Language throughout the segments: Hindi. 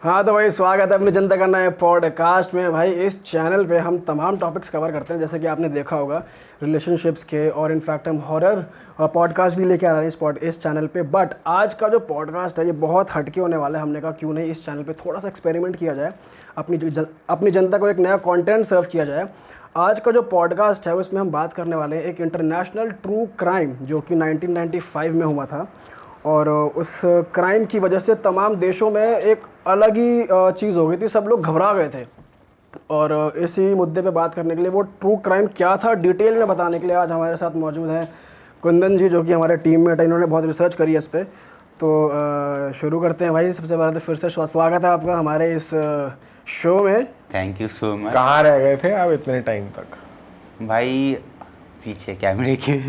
हाँ तो भाई स्वागत है अपनी जनता का नए पॉडकास्ट में। भाई इस चैनल पे हम तमाम टॉपिक्स कवर करते हैं, जैसे कि आपने देखा होगा रिलेशनशिप्स के, और इनफैक्ट हम हॉरर पॉडकास्ट भी लेके आ रहे हैं इस चैनल पे। बट आज का जो पॉडकास्ट है ये बहुत हटके होने वाला है। हमने कहा क्यों नहीं इस चैनल पे थोड़ा सा एक्सपेरिमेंट किया जाए, अपनी जनता को एक नया कंटेंट सर्व किया जाए। आज का जो पॉडकास्ट है उसमें हम बात करने वाले हैं एक इंटरनेशनल ट्रू क्राइम जो कि 1995 में हुआ था, और उस क्राइम की वजह से तमाम देशों में एक अलग ही चीज़ हो गई थी, सब लोग घबरा गए थे। और इसी मुद्दे पे बात करने के लिए, वो ट्रू क्राइम क्या था डिटेल में बताने के लिए आज हमारे साथ मौजूद हैं कुंदन जी, जो कि हमारे टीममेट है। इन्होंने बहुत रिसर्च करी है इस पर। तो शुरू करते हैं भाई। सबसे पहले तो फिर से स्वागत है आपका हमारे इस शो में। Thank you so much. कहाँ रह गए थे आप इतने टाइम तक? भाई पीछे कैमरे के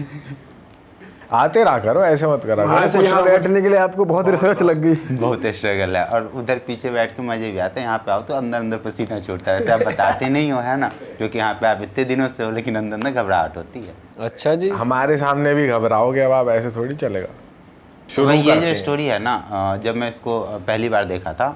आते रहा करो, ऐसे मत करा हमारे से यहाँ बैठने के लिए आपको बहुत रिसर्च लग गई। बहुत स्ट्रगल है, और उधर पीछे बैठ के मजे भी आते हैं। यहाँ पे आओ तो अंदर अंदर पसीना छूटता है। वैसे आप बताते नहीं हो, है ना, क्योंकि यहाँ पे आप इतने दिनों से हो, लेकिन अंदर अंदर घबराहट होती है। अच्छा जी, हमारे सामने भी घबराओगे अब आप, ऐसे थोड़ी चलेगा। तो भाई ये जो स्टोरी है ना, जब मैं इसको पहली बार देखा था,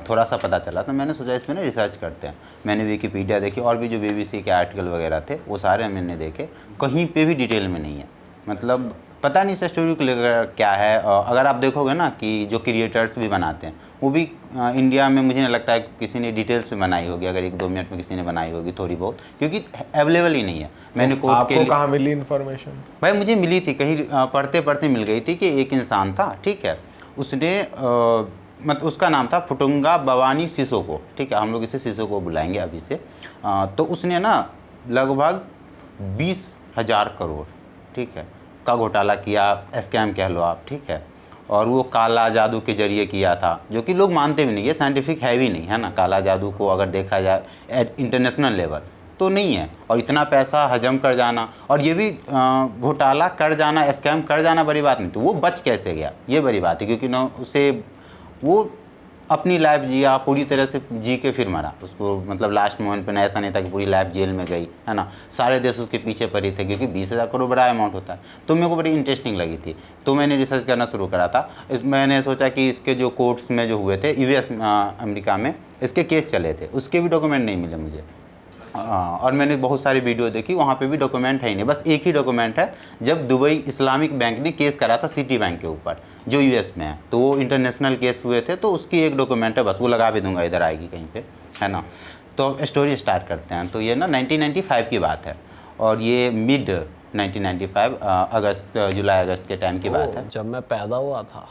थोड़ा सा पता चला, तो मैंने सोचा इसमें ना रिसर्च करते हैं। मैंने विकिपीडिया देखी, और भी जो BBC के आर्टिकल वगैरह थे वो सारे मैंने देखे। कहीं पे भी डिटेल में नहीं है, मतलब पता नहीं इस स्टोरी को लेकर क्या है। अगर आप देखोगे ना कि जो क्रिएटर्स भी बनाते हैं वो भी इंडिया में मुझे नहीं लगता है किसी ने डिटेल्स में बनाई होगी। अगर 1-2 मिनट में किसी ने बनाई होगी थोड़ी बहुत, क्योंकि अवेलेबल ही नहीं है। मैंने तो आपको कहाँ मिली इन्फॉर्मेशन? भाई मुझे मिली थी कहीं, पढ़ते पढ़ते मिल गई थी कि एक इंसान था, ठीक है, उसने मतलब उसका नाम था फुटुंगा बवानी सिसोको, ठीक है, हम लोग इसे सिसोको बुलाएंगे अभी से। तो उसने ना लगभग 20,000 करोड़, ठीक है, का घोटाला किया, स्कैम कह लो आप, ठीक है। और वो काला जादू के जरिए किया था, जो कि लोग मानते भी नहीं है, साइंटिफिक है भी नहीं, है ना। काला जादू को अगर देखा जाए इंटरनेशनल लेवल तो नहीं है। और इतना पैसा हजम कर जाना, और ये भी घोटाला कर जाना, स्कैम कर जाना बड़ी बात नहीं, तो वो बच कैसे गया ये बड़ी बात है। क्योंकि ना उसे वो अपनी लाइफ जिया, पूरी तरह से जी के फिर मरा। उसको मतलब लास्ट मोमेंट पे ना ऐसा नहीं था कि पूरी लाइफ जेल में गई, है ना। सारे देश उसके पीछे पड़े थे, क्योंकि 20,000 करोड़ बड़ा अमाउंट होता है। तो मेरे को बड़ी इंटरेस्टिंग लगी थी, तो मैंने रिसर्च करना शुरू करा था। मैंने सोचा कि इसके जो कोर्ट्स में जो हुए थे US अमेरिका में, इसके केस चले थे, उसके भी डॉक्यूमेंट नहीं मिले मुझे। और मैंने बहुत सारी वीडियो देखी, वहाँ पे भी डॉक्यूमेंट है ही नहीं। बस एक ही डॉक्यूमेंट है, जब दुबई इस्लामिक बैंक ने केस करा था सिटी बैंक के ऊपर, जो US में है। तो वो इंटरनेशनल केस हुए थे, तो उसकी एक डॉक्यूमेंट है, बस वो लगा भी दूंगा, इधर आएगी कहीं पे, है ना। तो स्टोरी स्टार्ट करते हैं। तो ये ना 1995 की बात है, और ये मिड 1995 अगस्त, जुलाई अगस्त के टाइम की बात है, जब मैं पैदा हुआ था।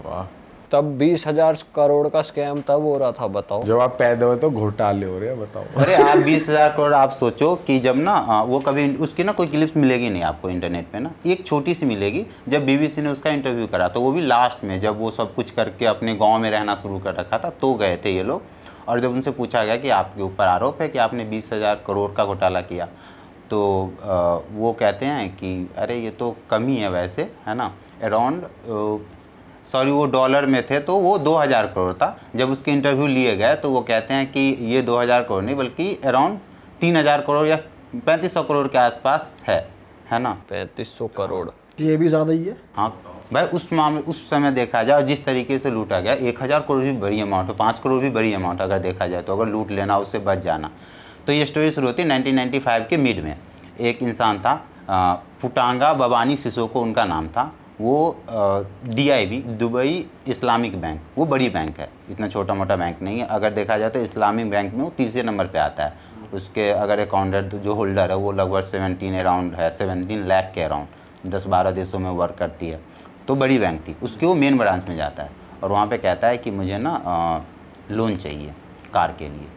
वाह, तब 20,000 करोड़ का स्कैम तब हो रहा था, बताओ। जब आप पैदा हुए तो घोटाले हो रहे हैं, बताओ। अरे आप 20,000 करोड़, आप सोचो कि जब ना वो कभी उसकी ना कोई क्लिप्स मिलेगी नहीं आपको इंटरनेट पे ना, एक छोटी सी मिलेगी। जब BBC ने उसका इंटरव्यू करा, तो वो भी लास्ट में, जब वो सब कुछ करके अपने गांव में रहना शुरू कर रखा था, तो गए थे ये लोग। और जब उनसे पूछा गया कि आपके ऊपर आरोप है कि आपने 20,000 करोड़ का घोटाला किया, तो वो कहते हैं कि अरे ये तो कम ही है वैसे, है ना। अराउंड सॉरी वो डॉलर में थे, तो वो 2,000 करोड़ था। जब उसके इंटरव्यू लिए गए तो वो कहते हैं कि ये 2,000 करोड़ नहीं, बल्कि अराउंड 3,000 करोड़ या 3,500 करोड़ के आसपास है ना। 3,500 करोड़, ये भी ज़्यादा ही है। हाँ भाई, उस मामले उस समय देखा जाए, और जिस तरीके से लूटा गया, 1,000 करोड़ भी बड़ी अमाउंट है, 5 करोड़ भी बड़ी अमाउंट अगर देखा जाए, तो अगर लूट लेना, उससे बच जाना। तो ये स्टोरी शुरू होती है 1995 के मिड में। एक इंसान था, फुटांगा बवानी सिसोको उनका नाम था। वो DIB, दुबई इस्लामिक बैंक, वो बड़ी बैंक है, इतना छोटा मोटा बैंक नहीं है। अगर देखा जाए तो इस्लामिक बैंक में वो 3रे नंबर पे आता है। उसके अगर अकाउंटेंट जो होल्डर है वो लगभग 17 अराउंड है, 17 लाख के अराउंड, 10-12 देशों में वर्क करती है। तो बड़ी बैंक थी उसकी। वो मेन ब्रांच में जाता है, और वहाँ पे कहता है कि मुझे ना लोन चाहिए कार के लिए।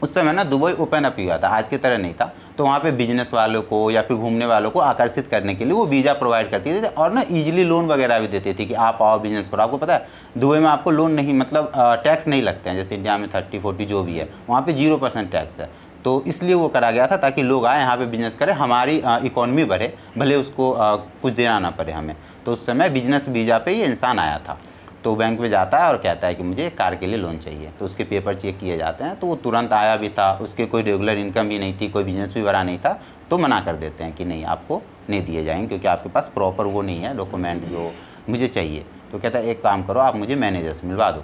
उस समय ना दुबई ओपन अप हुआ था, आज की तरह नहीं था। तो वहाँ पे बिजनेस वालों को या फिर घूमने वालों को आकर्षित करने के लिए वो वीज़ा प्रोवाइड करती थी, और ना इजीली लोन वगैरह भी देती थी कि आप आओ बिजनेस करो। आपको पता है दुबई में आपको लोन नहीं, मतलब टैक्स नहीं लगते हैं, जैसे इंडिया में 30-40 जो भी है, वहाँ पे 0% टैक्स है। तो इसलिए वो करा गया था ताकि लोग आए यहाँ पे बिजनेस करें, हमारी इकोनॉमी बढ़े, भले उसको कुछ देना ना पड़े हमें। तो उस समय बिजनेस वीज़ा पे ये इंसान आया था। तो बैंक में जाता है और कहता है कि मुझे कार के लिए लोन चाहिए। तो उसके पेपर चेक किए जाते हैं, तो वो तुरंत आया भी था। उसके कोई रेगुलर इनकम भी नहीं थी, कोई बिजनेस भी बड़ा नहीं था। तो मना कर देते हैं कि नहीं, आपको नहीं दिए जाएंगे, क्योंकि आपके पास प्रॉपर वो नहीं है डॉक्यूमेंट जो मुझे चाहिए। तो कहता है एक काम करो, आप मुझे मैनेजर से मिलवा दो।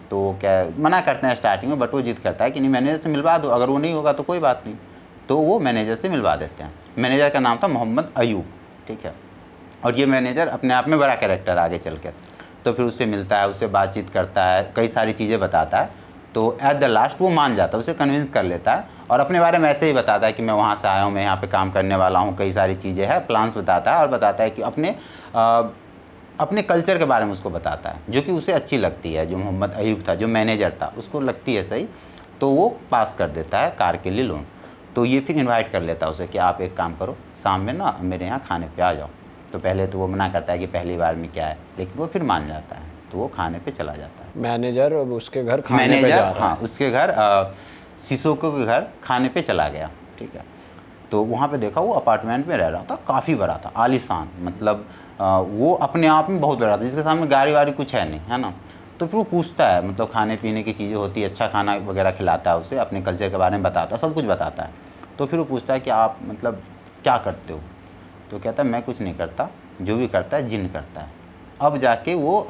तो वो क्या मना करते हैं स्टार्टिंग में, बट वो जिद करता है कि नहीं मैनेजर से मिलवा दो, अगर वो नहीं होगा तो कोई बात नहीं। तो वो मैनेजर से मिलवा देते हैं। मैनेजर का नाम था मोहम्मद अयूब, ठीक है। और ये मैनेजर अपने आप में बड़ा कैरेक्टर आगे चल के, तो फिर उससे मिलता है, उससे बातचीत करता है, कई सारी चीज़ें बताता है। तो एट द लास्ट वो मान जाता है, उसे कन्विंस कर लेता है और अपने बारे में ऐसे ही बताता है कि मैं वहाँ से आया हूँ, मैं यहाँ पे काम करने वाला हूँ, कई सारी चीज़ें हैं, प्लान्स बताता है और बताता है कि अपने कल्चर के बारे में उसको बताता है, जो कि उसे अच्छी लगती है। जो मोहम्मद अयूब था, जो मैनेजर था, उसको लगती है सही, तो वो पास कर देता है कार के लिए लोन। तो ये फिर इनवाइट कर लेता है उसे कि आप एक काम करो, शाम में ना मेरे यहाँ खाने पे आ जाओ। तो पहले तो वो मना करता है कि पहली बार में क्या है, लेकिन वो फिर मान जाता है, तो वो खाने पे चला जाता है। मैनेजर उसके घर खाने पे जा मैनेजर, रहा है। हाँ, उसके घर सिसोको के घर खाने पे चला गया, ठीक है। तो वहाँ पे देखा वो अपार्टमेंट में रह रहा था, काफ़ी बड़ा था, आलीशान, मतलब वो अपने आप में बहुत बड़ा था, जिसके सामने गाड़ी वाड़ी कुछ है नहीं, है ना। तो फिर वो पूछता है, मतलब खाने पीने की चीज़ें होती है, अच्छा खाना वगैरह खिलाता है उसे, अपने कल्चर के बारे में बताता है, सब कुछ बताता है। तो फिर वो पूछता है कि आप मतलब क्या करते हो। तो कहता है मैं कुछ नहीं करता, जो भी करता है जिन करता है। अब जाके वो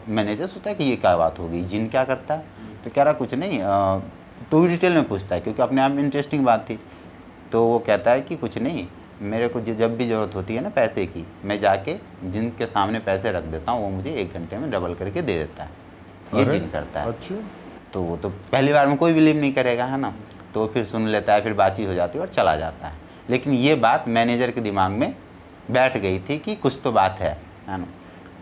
मैनेजर सोचता है कि ये क्या बात होगी, जिन क्या करता है। तो कह रहा कुछ नहीं, तो डिटेल में पूछता है क्योंकि अपने आप में इंटरेस्टिंग बात थी। तो वो कहता है कि कुछ नहीं, मेरे को जब भी ज़रूरत होती है ना पैसे की, मैं जाके जिनके सामने पैसे रख देता हूँ, वो मुझे 1 घंटे में डबल करके दे देता है। ये अरे, जिन करता है। अच्छा। तो वो तो पहली बार में कोई बिलीव नहीं करेगा, है ना। तो फिर सुन लेता है, फिर बातचीत हो जाती है और चला जाता है। लेकिन ये बात मैनेजर के दिमाग में बैठ गई थी कि कुछ तो बात है ना।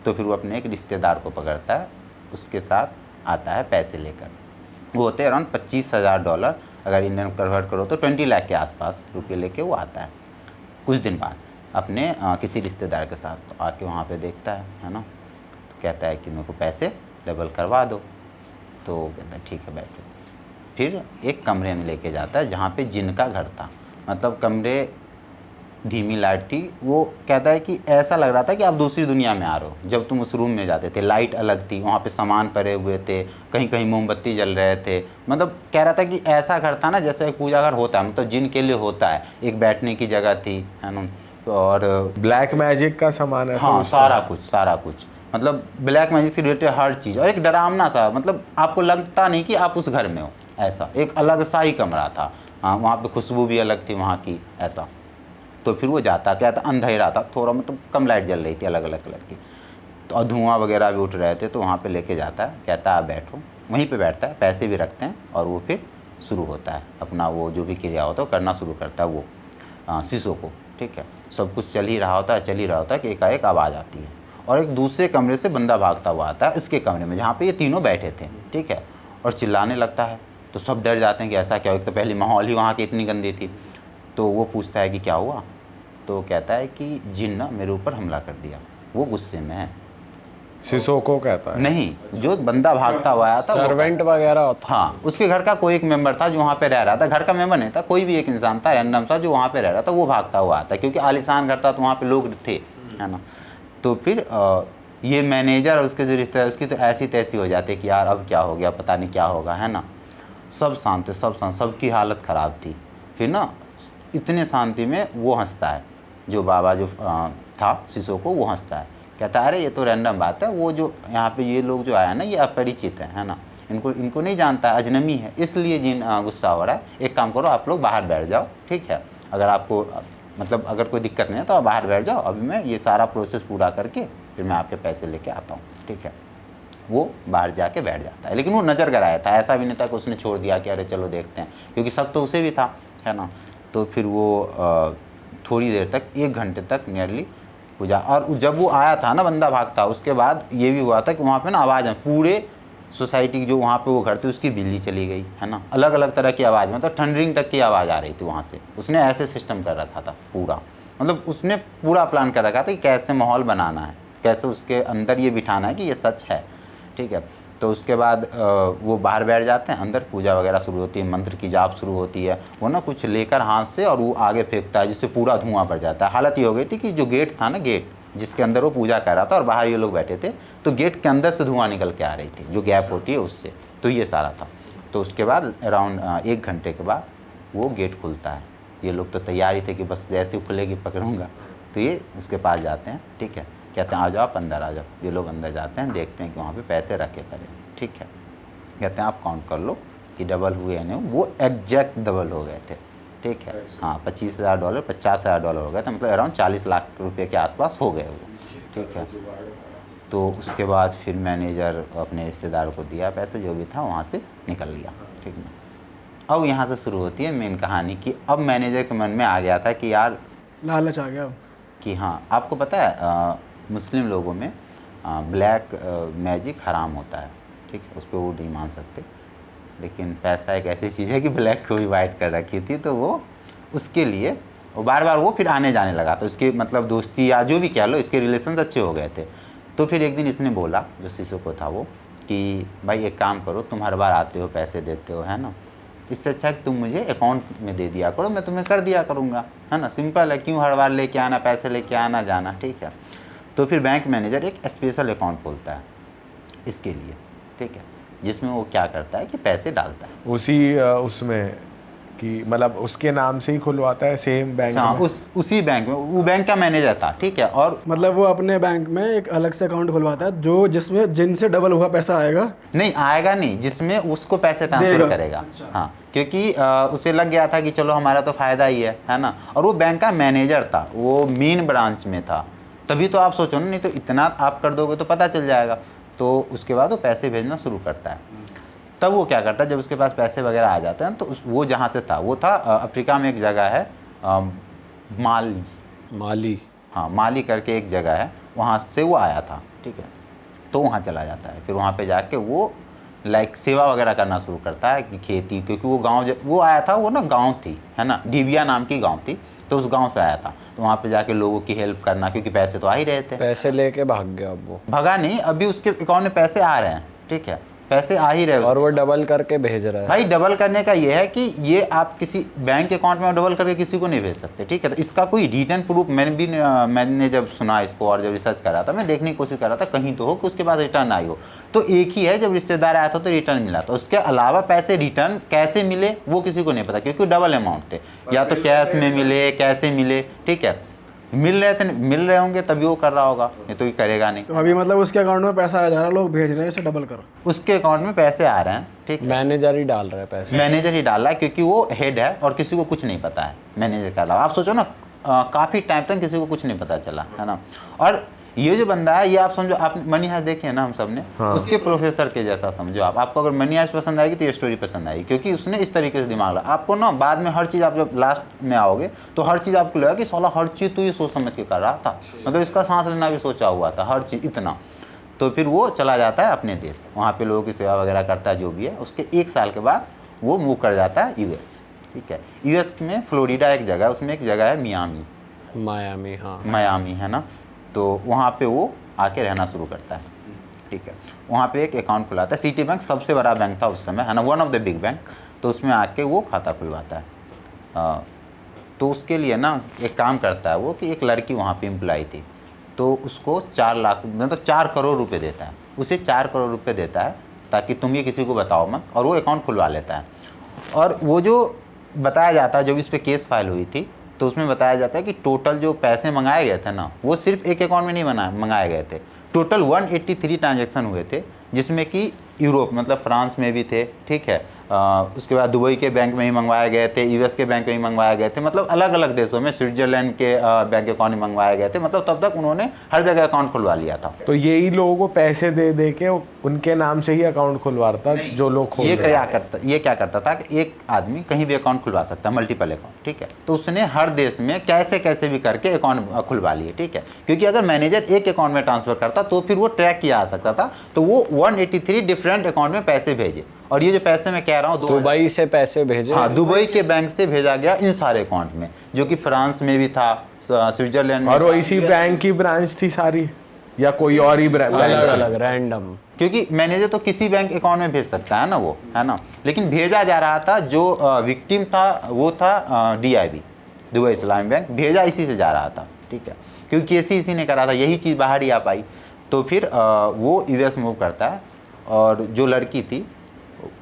तो फिर वो अपने एक रिश्तेदार को पकड़ता है, उसके साथ आता है पैसे लेकर। वो होते हैं अराउंड $25,000, अगर इंडियन कन्वर्ट करो तो 20 लाख के आसपास रुपये लेके वो आता है कुछ दिन बाद अपने किसी रिश्तेदार के साथ। तो आके वहाँ पे देखता है ना। तो कहता है कि मेरे को पैसे डबल करवा दो। तो कहता है ठीक है बैठो। फिर एक कमरे में लेके जाता है जहाँ पे जिन का घर था, मतलब कमरे धीमी लाइट थी। वो कहता है कि ऐसा लग रहा था कि आप दूसरी दुनिया में आ रहे हो। जब तुम उस रूम में जाते थे लाइट अलग थी, वहाँ पे सामान पड़े हुए थे, कहीं कहीं मोमबत्ती जल रहे थे। मतलब कह रहा था कि ऐसा घर था ना जैसे एक पूजा घर होता है, मतलब जिन के लिए होता है। एक बैठने की जगह थी, है ना। और ब्लैक मैजिक का सामान है। हाँ, सारा कुछ मतलब ब्लैक मैजिक से रिलेटेड हर चीज़। और एक डरावना सा, मतलब आपको लगता नहीं कि आप उस घर में हो, ऐसा एक अलग सा ही कमरा था। हाँ, वहाँ पे खुशबू भी अलग थी वहाँ की, ऐसा। तो फिर वो जाता, क्या था, अंधेरा था थोड़ा, मतलब कम लाइट जल रही थी अलग अलग कलर की। तो धुआं वगैरह भी उठ रहे थे। तो वहाँ पे लेके जाता है, कहता है आप बैठो। वहीं पे बैठता है, पैसे भी रखते हैं और वो फिर शुरू होता है अपना वो जो भी क्रिया होता है वो करना शुरू करता है वो सिसोको, ठीक है। सब कुछ चल ही रहा होता है कि एकाएक आवाज़ आती है और एक दूसरे कमरे से बंदा भागता हुआ आता है इसके कमरे में जहाँ पे ये तीनों बैठे थे, ठीक है। और चिल्लाने लगता है। तो सब डर जाते हैं कि ऐसा क्या हो। एक तो पहली माहौल ही वहाँ की इतनी गंदी थी। तो वो पूछता है कि क्या हुआ। तो कहता है कि जिन ना मेरे ऊपर हमला कर दिया। वो गुस्से में है। सिसोको कहता है। नहीं, जो बंदा भागता हुआ आया था सर्वेंट वगैरह होता। हाँ, उसके घर का कोई एक मेंबर था जो वहाँ पे रह रहा था। घर का मेंबर नहीं था, कोई भी एक इंसान था रैंडम सा जो वहाँ पे रह रहा था। वो भागता हुआ आता, क्योंकि आलिशान घर था तो वहाँ पे लोग थे, है ना। तो फिर ये मैनेजर और उसके जो रिश्तेदार, उसकी तो ऐसी तैसी हो जाती कि यार अब क्या हो गया, पता नहीं क्या होगा, है ना। सब शांत थे, सबकी हालत ख़राब थी। फिर ना इतने शांति में वो हंसता है, जो बाबा जो था सिसोको, वो हंसता है। कहता है अरे ये तो रैंडम बात है, वो जो यहाँ पे ये लोग जो आया ना ये अपरिचित है ना, इनको नहीं जानता, अजनबी है, इसलिए जिन गुस्सा हो रहा है। एक काम करो, आप लोग बाहर बैठ जाओ, ठीक है। अगर आपको मतलब अगर कोई दिक्कत नहीं है तो आप बाहर बैठ जाओ, अभी मैं ये सारा प्रोसेस पूरा करके फिर मैं आपके पैसे लेके आता हूँ, ठीक है। वो बाहर जाके बैठ जाता है, लेकिन वो नज़र गड़ाया था, ऐसा भी नहीं था कि उसने छोड़ दिया कि अरे चलो देखते हैं, क्योंकि शक तो उसे भी था, है ना। तो फिर वो थोड़ी देर तक, 1 घंटे तक नियरली पूजा। और जब वो आया था ना बंदा भागता, उसके बाद ये भी हुआ था कि वहाँ पे ना आवाज़, पूरे सोसाइटी की जो वहाँ पे वो घर थी उसकी बिजली चली गई, है ना। अलग अलग तरह की आवाज़, मतलब थंडरिंग तक की आवाज़ आ रही थी वहाँ से। उसने ऐसे सिस्टम कर रखा था पूरा, मतलब उसने पूरा प्लान कर रखा था कि कैसे माहौल बनाना है, कैसे उसके अंदर ये बिठाना है कि ये सच है, ठीक है। तो उसके बाद वो बाहर बैठ जाते हैं, अंदर पूजा वगैरह शुरू होती है, मंत्र की जाप शुरू होती है। वो ना कुछ लेकर हाथ से और वो आगे फेंकता है, जिससे पूरा धुआं भर जाता है। हालत ये हो गई थी कि जो गेट था ना, गेट जिसके अंदर वो पूजा कर रहा था और बाहर ये लोग बैठे थे, तो गेट के अंदर से धुआं निकल के आ रही थी, जो गैप होती है उससे। तो ये सारा था। तो उसके बाद अराउंड 1 घंटे के बाद वो गेट खुलता है। ये लोग तो तैयार ही थे कि बस जैसे ही खुलेगी पकड़ूंगा। तो ये इसके पास जाते हैं, ठीक है। कहते हैं आ जाओ, आप अंदर आ जाओ। ये लोग अंदर जाते हैं, देखते हैं कि वहाँ पे पैसे रखे पड़े, ठीक है। कहते हैं आप काउंट कर लो कि डबल हुए या नहीं। वो एग्जैक्ट डबल हो गए थे, ठीक है। हाँ, $25,000 $50,000 हो गए थे, मतलब अराउंड 40 लाख रुपए के आसपास हो गए वो, ठीक है। तो उसके बाद फिर मैनेजर अपने रिश्तेदारों को दिया पैसे, जो भी था वहाँ से निकल लिया, ठीक है। अब यहाँ से शुरू होती है मेन कहानी कि अब मैनेजर के मन में आ गया था कि यार लालच आ गया कि हाँ, आपको पता है मुस्लिम लोगों में ब्लैक मैजिक हराम होता है, ठीक है, उस पर वो नहीं मान सकते। लेकिन पैसा एक ऐसी चीज़ है कि ब्लैक को भी वाइट कर रखी थी, तो वो उसके लिए वो बार बार वो फिर आने जाने लगा। तो इसके मतलब दोस्ती या जो भी कह लो, इसके रिलेशंस अच्छे हो गए थे। तो फिर एक दिन इसने बोला, जो सिसोको था वो, कि भाई एक काम करो, तुम हर बार आते हो पैसे देते हो, है ना, इससे अच्छा कि तुम मुझे अकाउंट में दे दिया करो, मैं तुम्हें कर दिया करूँगा, है ना, सिंपल है, क्यों हर बार लेके आना, पैसे लेके आना जाना, ठीक है। तो फिर बैंक मैनेजर एक स्पेशल अकाउंट खोलता है इसके लिए, ठीक है, जिसमें वो क्या करता है कि पैसे डालता है उसी उसमें कि मतलब उसके नाम से ही खुलवाता है सेम बैंक हाँ, में? उसी बैंक में, वो बैंक का मैनेजर था, ठीक है। और मतलब वो अपने बैंक में एक अलग से अकाउंट खुलवाता है जो जिसमें जिनसे डबल हुआ पैसा आएगा नहीं आएगा, नहीं, जिसमें उसको पैसे ट्रांसफर करेगा। हाँ, क्योंकि उसे लग गया था कि चलो हमारा तो फ़ायदा ही है ना। और वो बैंक का मैनेजर था, वो मेन ब्रांच में था, तभी तो आप सोचो ना, नहीं तो इतना आप कर दोगे तो पता चल जाएगा। तो उसके बाद वो पैसे भेजना शुरू करता है। तब वो क्या करता है, जब उसके पास पैसे वगैरह आ जाते हैं, तो वो जहाँ से था, वो था अफ्रीका में एक जगह है माली। हाँ, माली करके एक जगह है, वहाँ से वो आया था, ठीक है। तो वहाँ चला जाता है, फिर वहाँ पे जाके वो लाइक सेवा वगैरह करना शुरू करता है कि खेती, क्योंकि वो गांव वो आया था, वो ना गांव थी, है ना, डिबिया नाम की गांव थी, तो उस गांव से आया था। तो वहाँ पे जाके लोगों की हेल्प करना, क्योंकि पैसे तो आ ही रहे थे। पैसे लेके भाग गया अब वो। भगा नहीं, अभी उसके अकाउंट में पैसे आ रहे हैं, ठीक है, पैसे आ ही रहे और वो डबल करके भेज रहा है। भाई डबल करने का ये है कि ये आप किसी बैंक अकाउंट में डबल करके किसी को नहीं भेज सकते, ठीक है। तो इसका कोई रिटर्न प्रूफ मैंने जब सुना इसको और जब रिसर्च करा था, मैं देखने की कोशिश कर रहा था कहीं तो हो कि उसके पास रिटर्न आई हो। तो एक ही है, जब रिश्तेदार आया था तो रिटर्न मिला था, उसके अलावा पैसे रिटर्न कैसे मिले वो किसी को नहीं पता, क्योंकि डबल अमाउंट थे, या तो कैश में मिले, कैसे मिले, ठीक है। मिल रहे होंगे तभी वो कर रहा होगा, नहीं तो ये करेगा नहीं। तो अभी मतलब उसके अकाउंट में पैसा आ जा रहा है, लोग भेज रहे हैं इसे डबल करो। उसके अकाउंट में पैसे आ रहे हैं, ठीक है, मैनेजर ही डाल रहा है पैसे। मैनेजर ही डाल रहा है, क्योंकि वो हेड है और किसी को कुछ नहीं पता है मैनेजर के अलावा। आप सोचो ना, काफ़ी टाइम तक किसी को कुछ नहीं पता चला, है ना। और ये जो बंदा है, ये आप समझो, आप मनी हाइस्ट देखे ना हम सब ने, उसके प्रोफेसर के जैसा समझो आप। आपको अगर मनी हाइस्ट पसंद आएगी तो ये स्टोरी पसंद आएगी, क्योंकि उसने इस तरीके से दिमाग लगा। आपको ना बाद में हर चीज़, आप जब लास्ट में आओगे तो हर चीज़ आपको लगेगा कि साला हर चीज़ तो ये सोच समझ के कर रहा था, मतलब इसका सांस लेना भी सोचा हुआ था, हर चीज़ इतना। तो फिर वो चला जाता है अपने देश, वहाँ पे लोगों की सेवा वगैरह करता है, जो भी है। उसके 1 साल के बाद वो मूव कर जाता है यूएस, ठीक है। यूएस में फ्लोरिडा एक जगह है, उसमें एक जगह है मायामी, हाँ, मायामी, है ना। तो वहाँ पे वो आके रहना शुरू करता है, ठीक है। वहाँ पे एक अकाउंट खुलाता है, सिटी बैंक सबसे बड़ा बैंक था उस समय, है ना, one of the big bank. तो उसमें आके वो खाता खुलवाता है। तो उसके लिए ना एक काम करता है वो, कि एक लड़की वहाँ पे एम्प्लॉय थी, तो उसको 4 लाख, मतलब 4 करोड़ रुपए देता है, उसे 4 करोड़ रुपए देता है, ताकि तुम ये किसी को बताओ मत, और वो अकाउंट खुलवा लेता है। और वो जो बताया जाता है, जब इस पर केस फाइल हुई थी, तो उसमें बताया जाता है कि टोटल जो पैसे मंगाए गए थे ना, वो सिर्फ एक अकाउंट में नहीं मंगाए गए थे, टोटल 183 ट्रांजैक्शन हुए थे, जिसमें कि यूरोप मतलब फ्रांस में भी थे, ठीक है। उसके बाद दुबई के बैंक में ही मंगवाए गए थे, यूएस के बैंक में ही मंगवाए गए थे, मतलब अलग अलग देशों में, स्विट्जरलैंड के बैंक अकाउंट में मंगवाए गए थे। मतलब तब तक उन्होंने हर जगह अकाउंट खुलवा लिया था। तो यही लोगों को पैसे दे दे के उनके नाम से ही अकाउंट खुलवाता, जो लोग खोल ये रहे हैं। क्या करता था कि एक आदमी कहीं भी अकाउंट खुलवा सकता है, मल्टीपल अकाउंट, ठीक है। तो उसने हर देश में कैसे कैसे भी करके अकाउंट खुलवा लिए, ठीक है। क्योंकि अगर मैनेजर एक अकाउंट में ट्रांसफर करता तो फिर वो ट्रैक किया जा सकता था। तो वो 183 डिफरेंट अकाउंट में पैसे भेजे। और ये जो पैसे मैं कह रहा हूँ, दुबई से पैसे भेजे। हाँ, दुबई के बैंक से भेजा गया इन सारे अकाउंट में, जो कि फ्रांस में भी था, स्विट्जरलैंड में। और वो इसी बैंक की ब्रांच थी सारी, या कोई और ही ब्रांच? अलग अलग रैंडम, क्योंकि मैनेजर तो किसी बैंक अकाउंट में भेज सकता है ना, वो, है ना। लेकिन भेजा जा रहा था, जो विक्टिम था वो था DIB, दुबई इस्लामी बैंक, भेजा इसी से जा रहा था, ठीक है। क्योंकि केस इसी ने करा था, यही चीज़ बाहर ही आ पाई। तो फिर वो US मूव करता है, और जो लड़की थी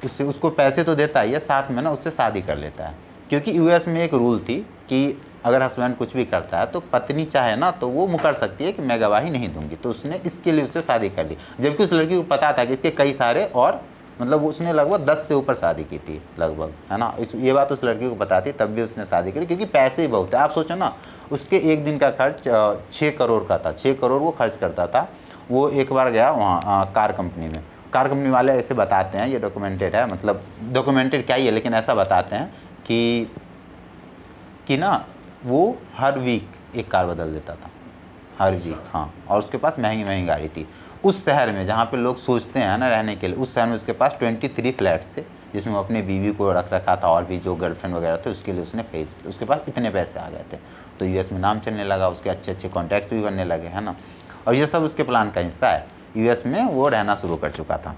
उसको पैसे तो देता ही है, साथ में ना उससे शादी कर लेता है। क्योंकि US में एक रूल थी कि अगर हस्बैंड कुछ भी करता है तो पत्नी चाहे ना तो वो मुकर सकती है कि मैं गवाही नहीं दूंगी। तो उसने इसके लिए उससे शादी कर ली, जबकि उस लड़की को पता था कि इसके कई सारे और मतलब उसने लगभग 10 से ऊपर शादी की थी लगभग, है ना। ये बात उस लड़की को पता थी, तब भी उसने शादी करी, क्योंकि पैसे ही बहुत है। आप सोचो ना, उसके एक दिन का खर्च 6 करोड़ का था, 6 करोड़ वो खर्च करता था। वो एक बार गया वहाँ कार कंपनी में, कार कंपनी वाले ऐसे बताते हैं, ये डॉक्यूमेंटेड है, मतलब डॉक्यूमेंटेड क्या ही है, लेकिन ऐसा बताते हैं कि ना वो हर वीक एक कार बदल देता था, हर वीक। हाँ, और उसके पास महंगी महंगी गाड़ी थी। उस शहर में जहाँ पे लोग सोचते हैं ना रहने के लिए, उस शहर में उसके पास 23 फ्लैट्स थे, जिसमें वो अपने बीवी को रख रखा था, और भी जो गर्लफ्रेंड वगैरह थे उसके लिए उसने खरीद। उसके पास इतने पैसे आ गए थे, तो यूएस में नाम चलने लगा, उसके अच्छे अच्छे कॉन्टैक्ट्स भी बनने लगे, है ना। और ये सब उसके प्लान का हिस्सा है। यूएस में वो रहना शुरू कर चुका था।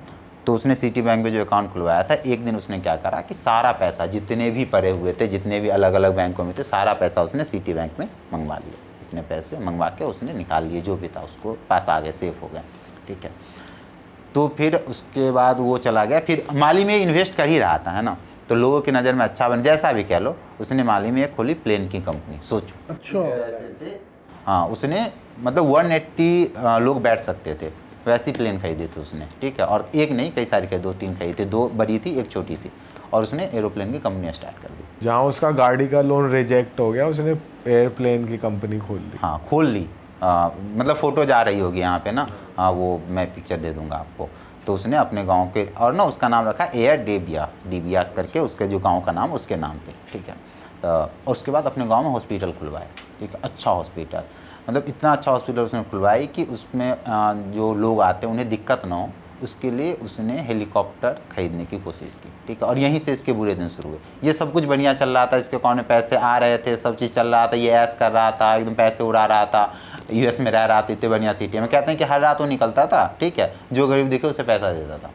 तो उसने सिटी बैंक में जो अकाउंट खुलवाया था, एक दिन उसने क्या करा कि सारा पैसा जितने भी पड़े हुए थे, जितने भी अलग अलग बैंकों में थे, सारा पैसा उसने सिटी बैंक में मंगवा लिया। इतने पैसे मंगवा के उसने निकाल लिए, जो भी था उसको पास आ गए, सेफ हो गए, ठीक है। तो फिर उसके बाद वो चला गया, फिर माली में इन्वेस्ट कर ही रहा था, है ना। तो लोगों की नज़र में अच्छा बन, जैसा भी कह लो, उसने माली में एक खोली प्लेन की कंपनी, सोचो। अच्छा। हाँ, उसने मतलब 180 लोग बैठ सकते थे, वैसी प्लेन खरीदी थी उसने, ठीक है। और एक नहीं, कई सारी खरीदी, 2-3 खरीदी थी, 2 बड़ी थी, एक छोटी सी, और उसने एरोप्लेन की कंपनी स्टार्ट कर दी। जहाँ उसका गाड़ी का लोन रिजेक्ट हो गया, उसने एयरप्लेन की कंपनी खोल ली। हाँ, खोल ली। मतलब फ़ोटो जा रही होगी यहाँ पे ना, वो मैं पिक्चर दे दूँगा आपको। तो उसने अपने गांव के, और ना उसका नाम रखा एयर डेबिया करके, उसके जो गांव का नाम उसके नाम पे, ठीक है। और उसके बाद अपने गांव में हॉस्पिटल खुलवाया, ठीक है, अच्छा हॉस्पिटल, मतलब इतना अच्छा हॉस्पिटल उसने खुलवाई कि उसमें जो लोग आते हैं उन्हें दिक्कत ना हो, उसके लिए उसने हेलीकॉप्टर खरीदने की कोशिश की, ठीक है। और यहीं से इसके बुरे दिन शुरू हुए। ये सब कुछ बढ़िया चल रहा था, इसके अकाउंट में पैसे आ रहे थे, सब चीज़ चल रहा था, ये ऐश कर रहा था, एकदम पैसे उड़ा रहा था, यूएस में रह रहा था, इतनी बढ़िया सिटी में। कहते हैं कि हर रात वो निकलता था, ठीक है, जो गरीब दिखे उसे पैसा देता था,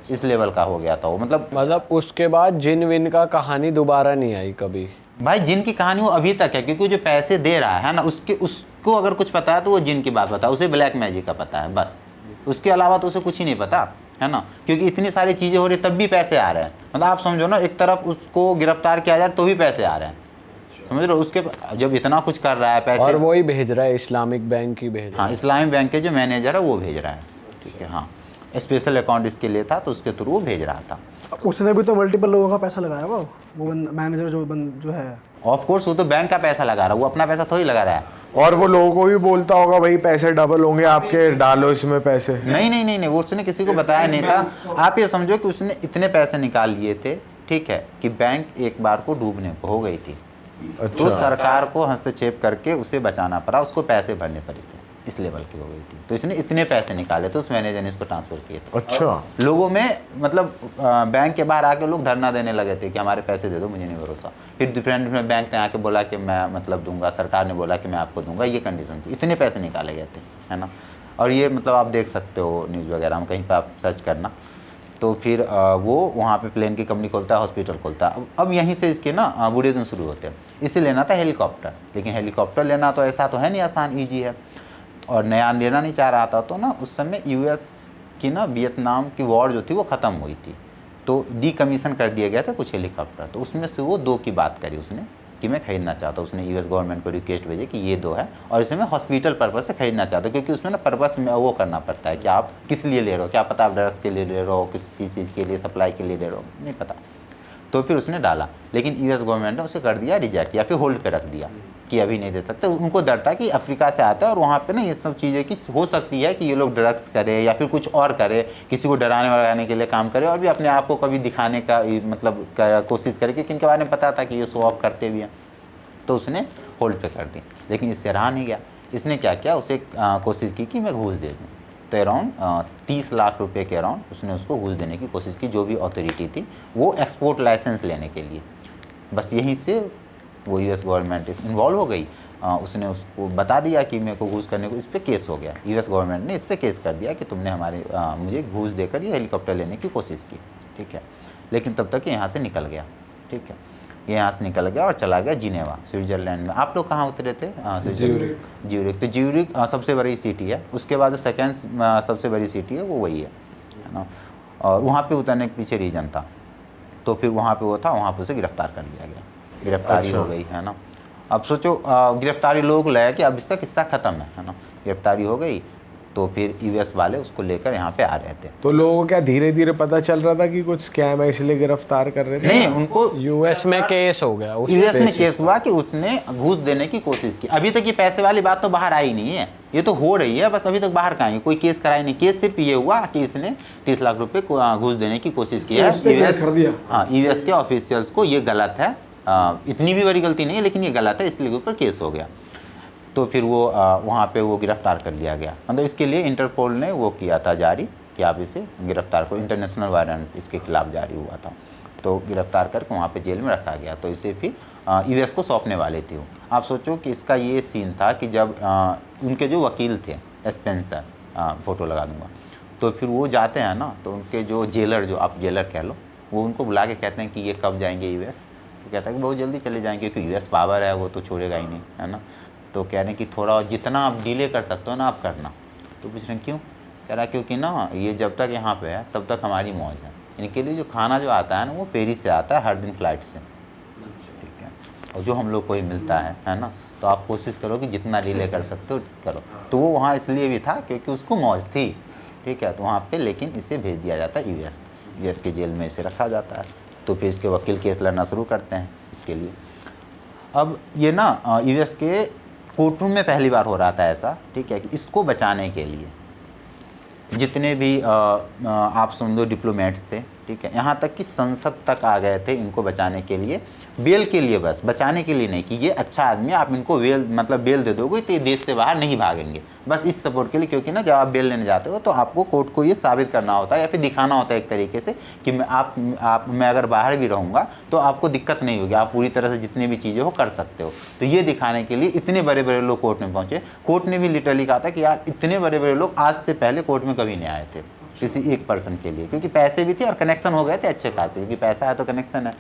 इस लेवल का हो गया था वो। मतलब उसके बाद जिन विन का कहानी दोबारा नहीं आई कभी। भाई जिन की कहानी वो अभी तक है, क्योंकि जो पैसे दे रहा है ना, उसको अगर कुछ पता है तो वो जिन की बात पता है, उसे ब्लैक मैजिक का पता है बस, उसके अलावा तो उसे कुछ ही नहीं पता, है ना। क्योंकि इतनी सारी चीज़ें हो रही तब भी पैसे आ रहे हैं, मतलब आप समझो ना, एक तरफ उसको गिरफ्तार किया जाए तो भी पैसे आ रहे हैं, समझ लो। उसके जब इतना कुछ कर रहा है पैसे, और वो ही भेज रहा है, इस्लामिक बैंक ही भेज रहा है। हाँ, इस्लामिक बैंक के जो मैनेजर है वो भेज रहा है, ठीक है। हाँ, स्पेशल अकाउंट इसके लिए था तो उसके थ्रू वो भेज रहा था। उसने भी तो मल्टीपल लोगों का पैसा लगाया वो मैनेजर जो है। ऑफ कोर्स वो तो बैंक का पैसा लगा रहा है, वो अपना पैसा थोड़ी लगा रहा है। और वो लोगों को भी बोलता होगा भाई पैसे डबल होंगे आपके, डालो इसमें पैसे। नहीं, वो उसने किसी को बताया नहीं था। आप ये समझो कि उसने इतने पैसे निकाल लिए थे, ठीक है, कि बैंक एक बार को डूबने को हो गई थी। अच्छा। तो सरकार को हस्तक्षेप करके उसे बचाना पड़ा, उसको पैसे भरने पड़े थे, इस लेवल की हो गई थी। तो इसने इतने पैसे निकाले तो उस मैनेजर ने इसको ट्रांसफ़र किए थे। अच्छा। लोगों में मतलब बैंक के बाहर आके लोग धरना देने लगे थे कि हमारे पैसे दे दो, मुझे नहीं भरोसा। फिर डिफरेंट बैंक ने आके बोला कि मैं मतलब दूंगा, सरकार ने बोला कि मैं आपको दूंगा, ये कंडीशन थी। इतने पैसे निकाले गए थे, है ना। और ये मतलब आप देख सकते हो न्यूज़ वगैरह में, कहीं पर आप सर्च करना। तो फिर वो वहाँ पे प्लेन की कंपनी खोलता है, हॉस्पिटल खोलता है। अब यहीं से इसके ना बुरे दिन शुरू होते हैं। इसे लेना था हेलीकॉप्टर, लेकिन हेलीकॉप्टर लेना तो ऐसा तो है नहीं आसान, ईजी है, और नया लेना नहीं चाह रहा था। तो ना उस समय यूएस की ना वियतनाम की वॉर जो थी वो ख़त्म हुई थी, तो डीकमीशन कर दिया गया था कुछ हेलीकॉप्टर। तो उसमें से वो 2 की बात करी उसने कि मैं खरीदना चाहता हूँ। उसने यूएस गवर्नमेंट को रिक्वेस्ट भेजी कि ये 2 है, और इसे मैं हॉस्पिटल पर्पज़ से खरीदना चाहता हूँ, क्योंकि उसमें ना पर्पज़ में वो करना पड़ता है कि आप किस लिए ले रहे हो, क्या पता आप ड्रग्स के लिए ले रहे हो, किसी चीज़ के लिए, सप्लाई के लिए ले रहे हो, नहीं पता। तो फिर उसने डाला, लेकिन यूएस गवर्नमेंट ने उसे कर दिया रिजेक्ट, या फिर होल्ड पे रख दिया कि अभी नहीं दे सकते। उनको डर था कि अफ्रीका से आता है और वहाँ पे ना ये सब चीज़ें की हो सकती है कि ये लोग ड्रग्स करे या फिर कुछ और करे, किसी को डराने वराने के लिए काम करे, और भी अपने आप को कभी दिखाने का मतलब कोशिश करे, क्योंकि इनके बारे में पता था कि ये शो ऑफ करते भी हैं। तो उसने होल्ड पे कर दी, लेकिन इससे रहा नहीं गया। इसने क्या किया, उसे कोशिश की कि मैं घूस दे दूँ। तो अराउंड 30 लाख रुपए के अराउंड उसने उसको घूस देने की कोशिश की, जो भी अथॉरिटी थी वो एक्सपोर्ट लाइसेंस लेने के लिए। बस यहीं से वो यूएस गवर्नमेंट इन्वॉल्व हो गई। उसने उसको बता दिया कि मेरे को घूस करने को, इस पर केस हो गया। यूएस गवर्नमेंट ने इस पर केस कर दिया कि तुमने मुझे घूस देकर ये हेलीकॉप्टर लेने की कोशिश की, ठीक है। लेकिन तब तक यहाँ से निकल गया, ठीक है, ये यहाँ से निकल गया और चला गया जिनेवा, स्विट्ज़रलैंड में। आप लोग कहाँ उतरे थे? ज्यूरिख। तो ज्यूरिख सबसे बड़ी सिटी है। उसके बाद जो सेकेंड सबसे बड़ी सिटी है वो वही है ना। और वहाँ पे उतरने के पीछे रीज़न था, तो फिर वहाँ पे वो था, वहाँ पे उसे गिरफ्तार कर लिया गया, गिरफ्तारी हो गई, है ना। अब सोचो गिरफ्तारी लोग लगे कि अब इसका किस्सा ख़त्म है ना, गिरफ्तारी हो गई। तो फिर यूएस वाले उसको लेकर यहाँ पे आ रहे थे। तो लोगों को क्या धीरे धीरे पता चल रहा था कि कुछ स्कैम है इसलिए गिरफ्तार कर रहे थे? नहीं, उनको यूएस में केस हो गया, उस यूएस में basis केस हुआ कि उसने घूस देने की कोशिश की। अभी तक ये पैसे वाली बात तो बाहर आई नहीं है, ये तो हो रही है, बस अभी तक बाहर का कोई केस कराई नहीं। केस सिर्फ ये हुआ कि इसने 30 लाख रुपए घूस देने की कोशिश की है। हाँ, यूएस के ऑफिशियल्स को ये गलत है, इतनी भी बड़ी गलती नहीं है लेकिन ये गलत है, इसलिए ऊपर केस हो गया। तो फिर वो वहाँ पे वो गिरफ्तार कर लिया गया। मतलब इसके लिए इंटरपोल ने वो किया था जारी कि आप इसे गिरफ्तार को, इंटरनेशनल वारंट इसके खिलाफ जारी हुआ था। तो गिरफ्तार करके वहाँ पे जेल में रखा गया। तो इसे फिर यूएस को सौंपने वाले थे वो। आप सोचो कि इसका ये सीन था कि जब उनके जो वकील थे स्पेंसर, फ़ोटो लगा दूँगा, तो फिर वो जाते हैं ना, तो उनके जो जेलर, जो आप जेलर कह लो, वो उनको बुला के कहते हैं कि ये कब जाएंगे यूएस। तो कहता है कि बहुत जल्दी चले जाएंगे क्योंकि यूएस पावर है, वो तो छोड़ेगा ही नहीं, है ना। तो कह रहे हैं कि थोड़ा जितना आप डिले कर सकते हो ना आप करना। तो पूछ रहे हैं क्यों? कह रहा है क्योंकि ना ये जब तक यहाँ पे है तब तक हमारी मौज है। इनके लिए जो खाना जो आता है ना वो पेरिस से आता है हर दिन फ्लाइट से, ठीक है, और जो हम लोग को ही मिलता है ना। तो आप कोशिश करो कि जितना डिले कर सकते हो करो। तो वो वहाँ इसलिए भी था क्योंकि उसको मौज थी, ठीक है। तो वहाँ पे लेकिन इसे भेज दिया जाता है यूएस के जेल में इसे रखा जाता है। तो फिर इसके वकील केस लड़ना शुरू करते हैं इसके लिए। अब ये ना यूएस के कोर्टरूम में पहली बार हो रहा था ऐसा, ठीक है, कि इसको बचाने के लिए जितने भी आप समझो डिप्लोमेट्स थे, ठीक है, यहाँ तक कि संसद तक आ गए थे इनको बचाने के लिए, बेल के लिए, बस बचाने के लिए नहीं कि ये अच्छा आदमी, आप इनको बेल दे दोगे तो ये देश से बाहर नहीं भागेंगे, बस इस सपोर्ट के लिए। क्योंकि ना जब आप बेल लेने जाते हो तो आपको कोर्ट को ये साबित करना होता है या फिर दिखाना होता है एक तरीके से कि मैं अगर बाहर भी रहूँगा तो आपको दिक्कत नहीं होगी, आप पूरी तरह से जितनी भी चीज़ें हो कर सकते हो। तो ये दिखाने के लिए इतने बड़े बड़े लोग कोर्ट में पहुँचे। कोर्ट ने भी लिटरली कहा था कि यार इतने बड़े बड़े लोग आज से पहले कोर्ट में कभी नहीं आए थे किसी एक पर्सन के लिए, क्योंकि पैसे भी थे और कनेक्शन हो गए थे अच्छे खासे, क्योंकि पैसा है तो कनेक्शन है।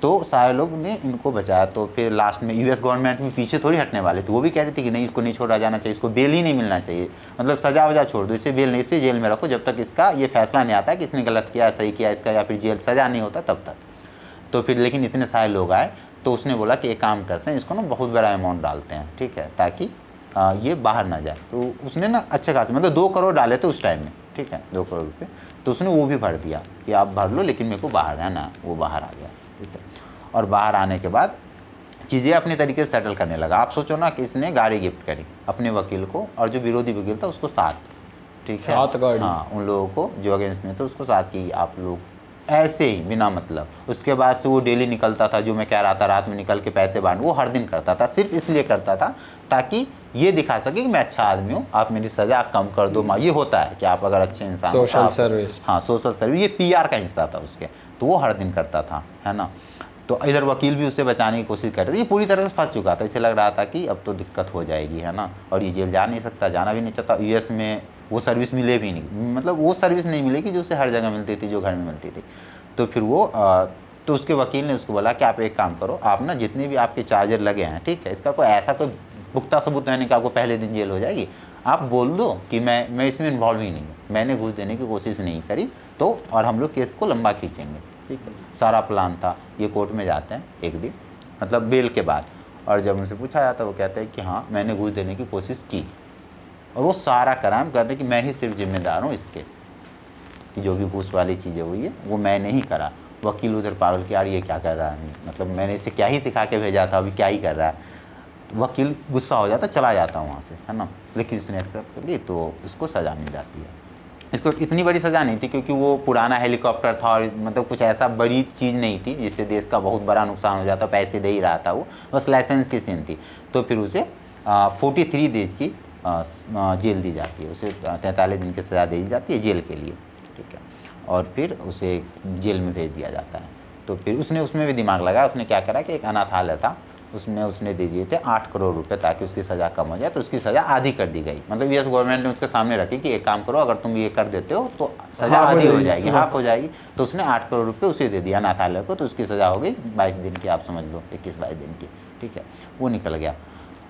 तो सारे लोग ने इनको बचाया। तो फिर लास्ट में यूएस गवर्नमेंट भी पीछे थोड़ी हटने वाले थे, वो भी कह रही थी कि नहीं इसको नहीं छोड़ा जाना चाहिए, इसको बेल ही नहीं मिलना चाहिए, मतलब सजा वजा छोड़ दो, इसे बेल नहीं, इसे जेल में रखो जब तक इसका ये फैसला नहीं आता कि इसने गलत किया सही किया इसका, या फिर जेल सजा नहीं होता तब तक। तो फिर लेकिन इतने सारे लोग आए तो उसने बोला कि एक काम करते हैं, इसको ना बहुत बड़ा अमाउंट डालते हैं, ठीक है, ताकि ये बाहर ना जाए। तो उसने ना अच्छे खासे मतलब 2 करोड़ डाले थे उस टाइम में, ठीक है, 2 करोड़ रुपये। तो उसने वो भी भर दिया कि आप भर लो लेकिन मेरे को बाहर आना। वो बाहर आ गया, ठीक है। और बाहर आने के बाद चीज़ें अपने तरीके से सेटल करने लगा। आप सोचो ना कि इसने गाड़ी गिफ्ट करी अपने वकील को, और जो विरोधी वकील था उसको 7, ठीक है, 7 गाड़ी। हाँ, उन लोगों को जो अगेंस्ट में थे उसको 7 की आप लोग ऐसे ही बिना मतलब। उसके बाद से वो डेली निकलता था, जो मैं कह रहा था, रात में निकल के पैसे बांट, वो हर दिन करता था, सिर्फ इसलिए करता था ताकि ये दिखा सके कि मैं अच्छा आदमी हूँ, आप मेरी सज़ा कम कर दो। ये होता है कि आप अगर अच्छे इंसान हो, सोशल सर्विस, हाँ सोशल सर्विस, ये पीआर का हिस्सा था उसके। तो वो हर दिन करता था, है ना। तो इधर वकील भी उसे बचाने की कोशिश कर रहे थे। ये पूरी तरह से फंस चुका था, इसे लग रहा था कि अब तो दिक्कत हो जाएगी, है ना, और ये जेल जा नहीं सकता, जाना भी नहीं चाहता। यूएस में वो सर्विस मिले भी नहीं, मतलब वो सर्विस नहीं मिलेगी जो उसे हर जगह मिलती थी, जो घर में मिलती थी। तो फिर वो तो उसके वकील ने उसको बोला कि आप एक काम करो, आप ना जितने भी आपके चार्जर लगे हैं, ठीक है, इसका कोई ऐसा कोई पुख्ता सबूत है नहीं कि आपको पहले दिन जेल हो जाएगी, आप बोल दो कि मैं इसमें इन्वॉल्व ही नहीं हूँ, मैंने घूस देने की कोशिश नहीं करी, तो और हम लोग केस को लंबा खींचेंगे, ठीक है। सारा प्लान था। ये कोर्ट में जाते हैं एक दिन, मतलब बेल के बाद, और जब उनसे पूछा जाता है वो कहते हैं कि हाँ मैंने घूस देने की कोशिश की, और वो सारा कराम कहते हैं कि मैं ही सिर्फ जिम्मेदार हूँ इसके, कि जो भी घूस वाली चीज़ें हुई है वो मैंने ही करा। वकील उधर पागल कि यार ये क्या कर रहा है, मतलब मैंने इसे क्या ही सिखा के भेजा था, अभी क्या ही कर रहा है। तो वकील गुस्सा हो जाता, चला जाता वहाँ से, है ना। लेकिन इसने एक्सेप्ट कर ली तो इसको सज़ा मिल जाती है। इसको इतनी बड़ी सज़ा नहीं थी क्योंकि वो पुराना हेलीकॉप्टर था, और मतलब कुछ ऐसा बड़ी चीज़ नहीं थी जिससे देश का बहुत बड़ा नुकसान हो जाता, पैसे दे ही रहा था वो, बस लाइसेंस की सीन थी। तो फिर उसे 43 डेज की जेल दी जाती है, उसे 43 दिन की सज़ा दे दी जाती है जेल के लिए, ठीक है। और फिर उसे जेल में भेज दिया जाता है। तो फिर उसने उसमें भी दिमाग लगाया, उसने क्या करा कि एक अनाथालय था, उसमें उसने दे दिए थे 8 करोड़ रुपए ताकि उसकी सज़ा कम हो जाए। तो उसकी सज़ा आधी कर दी गई, मतलब यूएस गवर्नमेंट ने उसके सामने रखी कि एक काम करो, अगर तुम ये कर देते हो तो सज़ा आधी हो जाएगी, हाफ हो जाएगी। तो उसने 8 करोड़ रुपये उसे दे दिया अनाथालय को, तो उसकी सज़ा हो गई 22 दिन की, आप समझ लो 21-22 दिन की, ठीक है। वो निकल गया।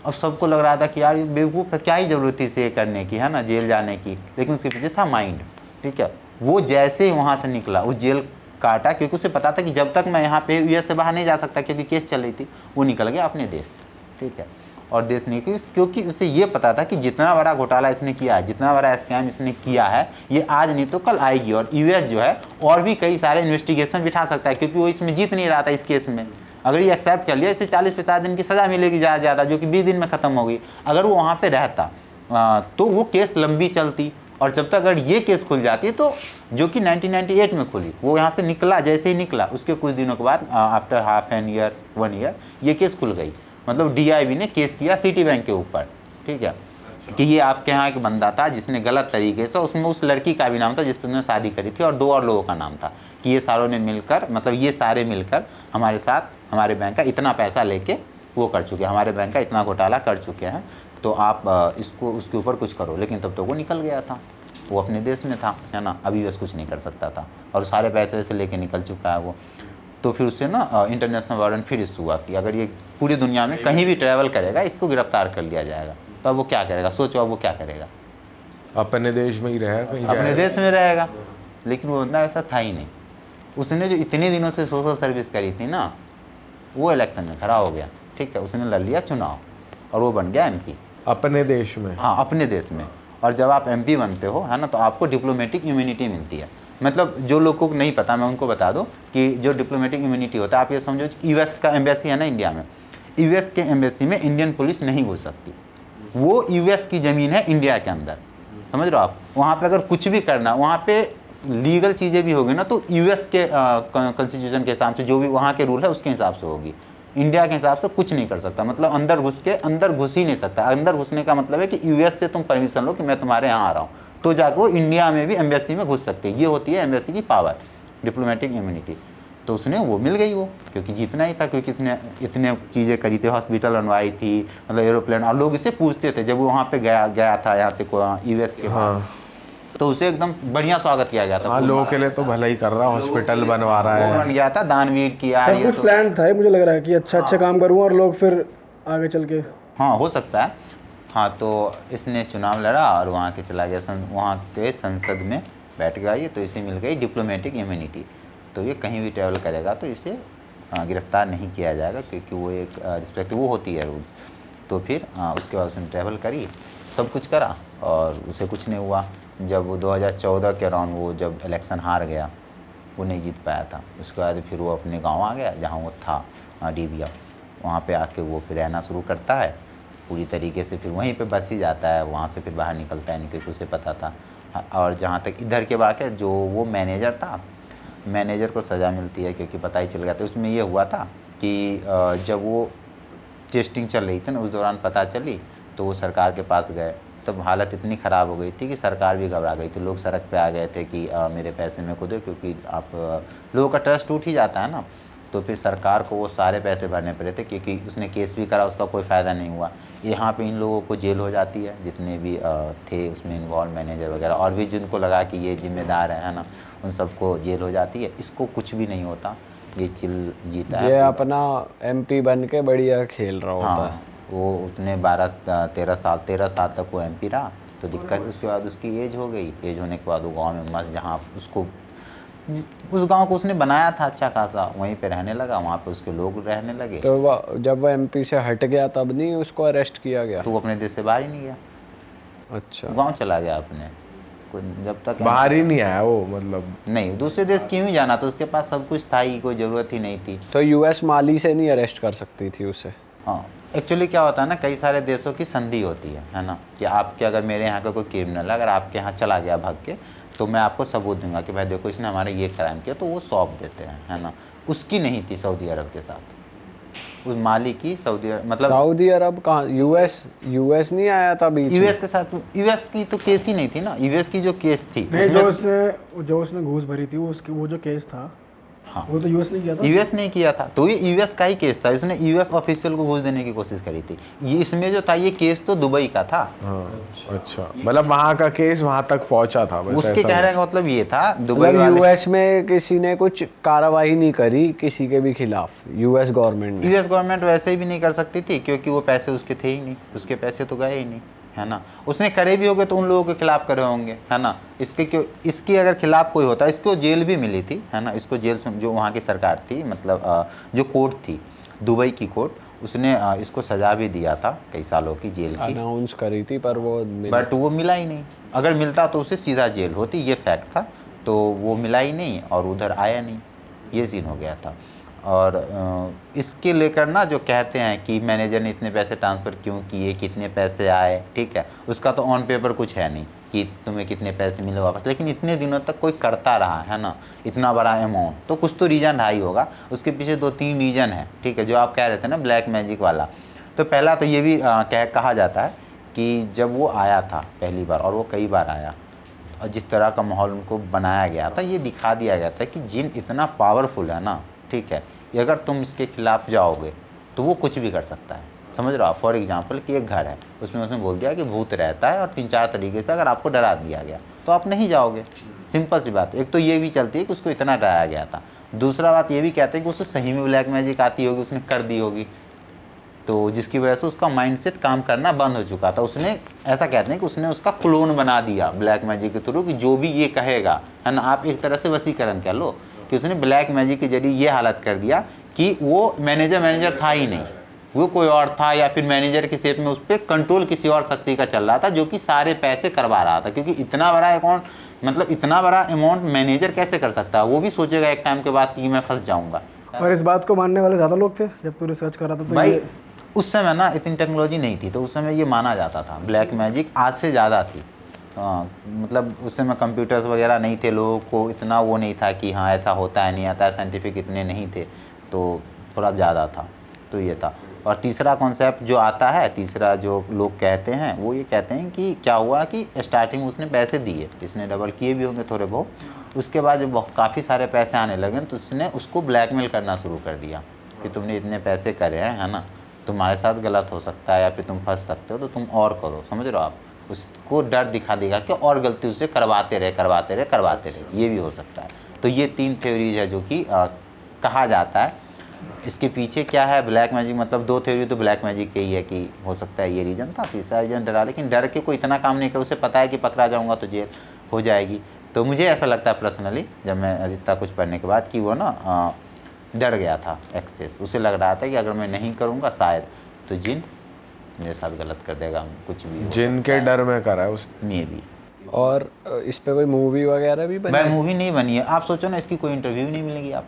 अब सबको लग रहा था कि यार ये बेवकूफ़ है, क्या ही ज़रूरत थी इसे करने की, है ना, जेल जाने की। लेकिन उसके पीछे था माइंड, ठीक है। वो जैसे ही वहाँ से निकला, वो जेल काटा, क्योंकि उसे पता था कि जब तक मैं यहाँ पे यूएस से बाहर नहीं जा सकता क्योंकि केस चल रही थी। वो निकल गया अपने देश, ठीक है। और देश नहीं, क्योंकि उसे ये पता था कि जितना बड़ा घोटाला इसने किया है, जितना बड़ा स्कैम इसने किया है, ये आज नहीं तो कल आएगी। और यूएस जो है और भी कई सारे इन्वेस्टिगेशन बिठा सकता है, क्योंकि वो इसमें जीत नहीं रहा था इस केस में। अगर ये एक्सेप्ट कर लिया, इसे 40-50 दिन की सज़ा मिलेगी ज़्यादा, जो कि 20 दिन में ख़त्म होगी। अगर वो वहाँ पर रहता तो वो केस लंबी चलती, और जब तक अगर ये केस खुल जाती है तो, जो कि 1998 में खुली, वो यहाँ से निकला, जैसे ही निकला उसके कुछ दिनों के बाद after half an year 1 year ये केस खुल गई। मतलब डीआईबी ने केस किया सिटी बैंक के ऊपर, ठीक है, कि ये आपके यहाँ एक बंदा था जिसने गलत तरीके से, उसमें उस लड़की का भी नाम था जिसने शादी करी थी, और 2 और लोगों का नाम था, कि ये सारों ने मिलकर, मतलब ये सारे मिलकर हमारे साथ हमारे बैंक का इतना पैसा लेके वो कर चुके हैं, हमारे बैंक का इतना घोटाला कर चुके हैं, तो आप इसको उसके ऊपर कुछ करो। लेकिन तब तो वो निकल गया था, वो अपने देश में था, है ना, अभी बस कुछ नहीं कर सकता था, और सारे पैसे वैसे लेके निकल चुका है वो। तो फिर उससे ना इंटरनेशनल वारंट फिर इशू हुआ कि अगर ये पूरी दुनिया में कहीं भी ट्रैवल करेगा इसको गिरफ्तार कर लिया जाएगा। तो अब वो क्या करेगा, सोचो अब वो क्या करेगा। अपने देश में ही रहेगा, कहीं अपने देश में रहेगा। लेकिन वो बंदा ऐसा था ही नहीं, उसने जो इतने दिनों से सोशल सर्विस करी थी ना, वो इलेक्शन में खड़ा हो गया, ठीक है, उसने लड़ लिया चुनाव और वो बन गया एमपी अपने देश में। हाँ, अपने देश में। और जब आप एमपी बनते हो, है ना, तो आपको डिप्लोमेटिक इम्यूनिटी मिलती है। मतलब जो लोगों को नहीं पता, मैं उनको बता दूं कि जो डिप्लोमेटिक इम्यूनिटी होता है, आप ये समझो यूएस का एम्बेसी है ना इंडिया में, यूएस के एम्बेसी में इंडियन पुलिस नहीं घुस सकती। वो यूएस की ज़मीन है इंडिया के अंदर, समझ रहे हो आप। वहाँ पे अगर कुछ भी करना, वहाँ पे लीगल चीज़ें भी होगी ना, तो यूएस के कॉन्स्टिट्यूशन के हिसाब से जो भी वहाँ के रूल है उसके हिसाब से होगी। इंडिया के हिसाब से कुछ नहीं कर सकता, मतलब अंदर घुस ही नहीं सकता। अंदर घुसने का मतलब है कि यूएस से तुम परमिशन लो कि मैं तुम्हारे यहाँ आ रहा हूँ, तो जाकर वो इंडिया में भी एम्बेसी में घुस सकते हैं। ये होती है एम्बेसी की पावर, डिप्लोमेटिक इम्यूनिटी। तो उसने वो मिल गई वो, क्योंकि जीतना ही था, क्योंकि इसने इतने चीज़ें करी थी, हॉस्पिटल बनवाई थी, मतलब एरोप्लेन, और लोग इसे पूछते थे जब वो वहाँ पे गया था यहाँ से यूएस के। हाँ, तो उसे एकदम बढ़िया स्वागत किया गया था। हाँ, लोगों के लिए तो भला ही कर रहा, हॉस्पिटल बनवा रहा वो बन है। गया था दानवीर की यार, सब ये कुछ तो प्लान था, मुझे लग रहा है कि अच्छा काम करूँ और लोग फिर आगे चल के। हाँ, हो सकता है। हाँ, तो इसने चुनाव लड़ा और वहाँ के चला गया, वहाँ के संसद में बैठ गया ये, तो इसे मिल गई डिप्लोमेटिक इम्यूनिटी। तो ये कहीं भी ट्रैवल करेगा तो इसे गिरफ्तार नहीं किया जाएगा, क्योंकि वो एक रिस्पेक्ट वो होती है रूल्स। तो फिर उसके बाद उसने ट्रैवल करी, सब कुछ करा, और उसे कुछ नहीं हुआ। जब वो 2014 के अराउंड वो जब इलेक्शन हार गया, वो नहीं जीत पाया था, उसके बाद फिर वो अपने गांव आ गया जहां वो था डीबिया। वहाँ पे आके वो फिर रहना शुरू करता है पूरी तरीके से, फिर वहीं पे बस ही जाता है, वहाँ से फिर बाहर निकलता है नहीं, क्योंकि उसे पता था। और जहाँ तक इधर के वाक़या, जो वो मैनेजर था, मैनेजर को सज़ा मिलती है क्योंकि पता ही चल गया था। उसमें ये हुआ था कि जब वो टेस्टिंग चल रही थी ना, उस दौरान पता चली, तो वो सरकार के पास गए। तब हालत इतनी ख़राब हो गई थी कि सरकार भी घबरा गई थी, लोग सड़क पे आ गए थे कि मेरे पैसे में को दो, क्योंकि आप लोगों का ट्रस्ट टूट ही जाता है ना। तो फिर सरकार को वो सारे पैसे भरने पड़े थे, क्योंकि उसने केस भी करा, उसका कोई फ़ायदा नहीं हुआ। यहाँ पे इन लोगों को जेल हो जाती है, जितने भी थे उसमें इन्वॉल्व, मैनेजर वगैरह, और भी जिनको लगा कि ये जिम्मेदार है ना, उन सबको जेल हो जाती है। इसको कुछ भी नहीं होता, ये चिल जीता है, ये अपना एमपी बन के बढ़िया खेल रहा होता हाँ, है। वो उसने 13 साल तक वो एमपी रहा। तो दिक्कत, उसके बाद उसकी एज हो गई, एज होने के बाद वो गांव में मस्त, जहाँ उसको उस गांव को उसने बनाया था अच्छा खासा, वहीं पे रहने लगा, वहाँ पे उसके लोग रहने लगे। तो जब वो एमपी से हट गया तब नहीं उसको अरेस्ट किया गया? तो वो अपने देश से बाहर ही नहीं गया, अच्छा, गांव चला गया अपने, जब तक बाहर ही नहीं आया वो, मतलब नहीं, दूसरे देश क्यों ही जाना, तो उसके पास सब कुछ था ही, कोई ज़रूरत ही नहीं थी। तो यूएस माली से नहीं अरेस्ट कर सकती थी उसे? हाँ, एक्चुअली क्या होता है ना, कई सारे देशों की संधि होती है ना, कि आपके अगर मेरे यहाँ का कोई क्रिमिनल अगर आपके यहाँ चला गया भाग के, तो मैं आपको सबूत दूंगा कि भाई देखो इसने हमारे ये क्राइम किया, तो वो सौंप देते हैं, है ना। उसकी नहीं थी सऊदी अरब के साथ, उस माली की सऊदी अरब, मतलब सऊदी अरब कहाँ, यूएस नहीं आया था बीच में? यूएस के साथ, यूएस की तो केस ही नहीं थी ना, यूएस की जो केस थी नहीं, उसमें जो उसने घूस भरी थी, वो जो केस था, हाँ, वो तो यूएस ने किया था। यूएस ने किया था, तो ये यूएस का ही केस था, इसने यूएस ऑफिशियल को घूस देने की कोशिश करी थी। ये इसमें जो था, ये केस तो दुबई का था। हाँ, अच्छा, मतलब वहाँ का केस वहाँ तक पहुँचा था, बस उसके ऐसा कहने का मतलब ये था, दुबई मतलब वाले, यूएस में किसी ने कुछ कार्रवाई नहीं करी किसी के भी खिलाफ, यूएस गवर्नमेंट ने? यूएस गवर्नमेंट वैसे ही भी नहीं कर सकती थी, क्योंकि वो पैसे उसके थे ही नहीं, उसके पैसे तो गए ही नहीं, है ना। उसने करे भी होंगे तो उन लोगों के खिलाफ करे होंगे, है ना। इसके अगर खिलाफ कोई होता, इसको जेल भी मिली थी, है ना। इसको जेल, जो वहाँ की सरकार थी, मतलब जो कोर्ट थी, दुबई की कोर्ट, उसने इसको सज़ा भी दिया था कई सालों की जेल की, अनाउंस करी थी पर वो बट वो मिला ही नहीं। अगर मिलता तो उसे सीधा जेल होती, ये फैक्ट था। तो वो मिला ही नहीं और उधर आया नहीं, ये सीन हो गया था। और इसके लेकर ना जो कहते हैं कि मैनेजर ने इतने पैसे ट्रांसफ़र क्यों किए, कितने पैसे आए, ठीक है, उसका तो ऑन पेपर कुछ है नहीं कि तुम्हें कितने पैसे मिले वापस, लेकिन इतने दिनों तक कोई करता रहा है ना इतना बड़ा अमाउंट, तो कुछ तो रीज़न रहा ही होगा। उसके पीछे 2-3 रीज़न है, ठीक है, जो आप कह रहे थे ना ब्लैक मैजिक वाला। तो पहला तो ये भी कहा जाता है कि जब वो आया था पहली बार, और वो कई बार आया, और जिस तरह का माहौल उनको बनाया गया था, ये दिखा दिया गया था कि जिन इतना पावरफुल है ना, ठीक है, कि अगर तुम इसके खिलाफ जाओगे तो वो कुछ भी कर सकता है। समझ रहे हो आप? फॉर एग्जांपल कि एक घर है, उसमें उसने बोल दिया कि भूत रहता है, और 3-4 तरीके से अगर आपको डरा दिया गया तो आप नहीं जाओगे। सिंपल सी बात है। एक तो ये भी चलती है कि उसको इतना डराया गया था। दूसरा बात ये भी कहते हैं कि उसको सही में ब्लैक मैजिक आती होगी, उसने कर दी होगी, तो जिसकी वजह से उसका माइंडसेट काम करना बंद हो चुका था। उसने, ऐसा कहते हैं कि उसने उसका क्लोन बना दिया ब्लैक मैजिक के थ्रू, कि जो भी ये कहेगा, है ना, आप एक तरह से वसीकरण कह लो कि उसने ब्लैक मैजिक के जरिए ये हालत कर दिया कि वो मैनेजर था ही नहीं, वो कोई और था, या फिर मैनेजर की शेप में उस पर कंट्रोल किसी और शक्ति का चल रहा था, जो कि सारे पैसे करवा रहा था। क्योंकि इतना बड़ा अकाउंट, मतलब इतना बड़ा अमाउंट मैनेजर कैसे कर सकता है? वो भी सोचेगा एक टाइम के बाद कि मैं फंस जाऊंगा। और इस बात को मानने वाले ज़्यादा लोग थे जब तू रिसर्च कर रहा था? तो भाई उस समय ना इतनी टेक्नोलॉजी नहीं थी, तो उस समय ये माना जाता था ब्लैक मैजिक आज से ज़्यादा थी। मतलब उस समय कंप्यूटर्स वगैरह नहीं थे, लोगों को इतना वो नहीं था कि हाँ ऐसा होता है नहीं आता है, साइंटिफिक इतने नहीं थे, तो थोड़ा ज़्यादा था। तो ये था। और तीसरा कॉन्सेप्ट जो आता है, तीसरा जो लोग कहते हैं, वो ये कहते हैं कि क्या हुआ कि स्टार्टिंग में उसने पैसे दिए, इसने डबल किए भी होंगे थोड़े बहुत। उसके बाद जब काफ़ी सारे पैसे आने लगे तो उसने उसको ब्लैकमेल करना शुरू कर दिया कि तुमने इतने पैसे करे हैं, है ना, तुम्हारे साथ गलत हो सकता है या फिर तुम फंस सकते हो, तो तुम और करो। समझ रहे हो आप? उसको डर दिखा देगा कि और गलती उससे करवाते रहे, ये भी हो सकता है। तो ये 3 थ्योरीज है जो कि कहा जाता है। इसके पीछे क्या है ब्लैक मैजिक, मतलब 2 थ्योरी तो ब्लैक मैजिक के ही है कि हो सकता है ये रीज़न था, तीसरा रीज़न डरा, लेकिन डर के कोई इतना काम नहीं कर, उसे पता है कि पकड़ा जाऊँगा तो जेल हो जाएगी। तो मुझे ऐसा लगता है पर्सनली, जब मैं इतना कुछ पढ़ने के बाद, कि वो ना डर गया था एक्सेस। उसे लग रहा था कि अगर मैं नहीं करूँगा शायद तो जिन मेरे साथ गलत कर देगा, कुछ भी जिन के डर में करा है उस मे भी। और इस पे कोई मूवी वगैरह भी बनी? भाई मूवी नहीं बनी है। आप सोचो ना, इसकी कोई इंटरव्यू नहीं मिलेगी आप।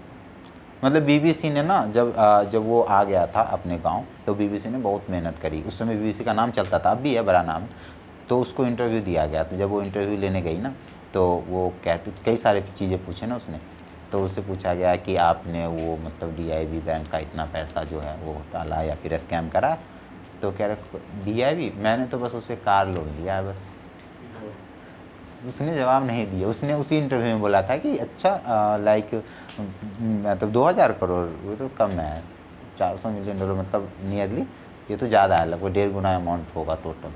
मतलब बीबीसी ने ना जब वो आ गया था अपने गांव, तो बीबीसी ने बहुत मेहनत करी। उस समय बीबीसी का नाम चलता था, अब भी है, बड़ा नाम। तो उसको इंटरव्यू दिया गया। तो जब वो इंटरव्यू लेने गई ना, तो वो कहते, कई सारी चीज़ें पूछे ना उसने, तो उससे पूछा गया कि आपने वो मतलब DIB बैंक का इतना पैसा जो है वो डाला या फिर स्कैम करा? तो कह रहे DIB, मैंने तो बस उससे कार लोन लिया है बस। उसने जवाब नहीं दिया। उसने उसी इंटरव्यू में बोला था कि अच्छा लाइक मतलब 2000 करोड़ वो तो कम है, 400 मिलियन डॉलर मतलब नियरली ये तो ज़्यादा है, लगभग 1.5 गुना अमाउंट होगा टोटल।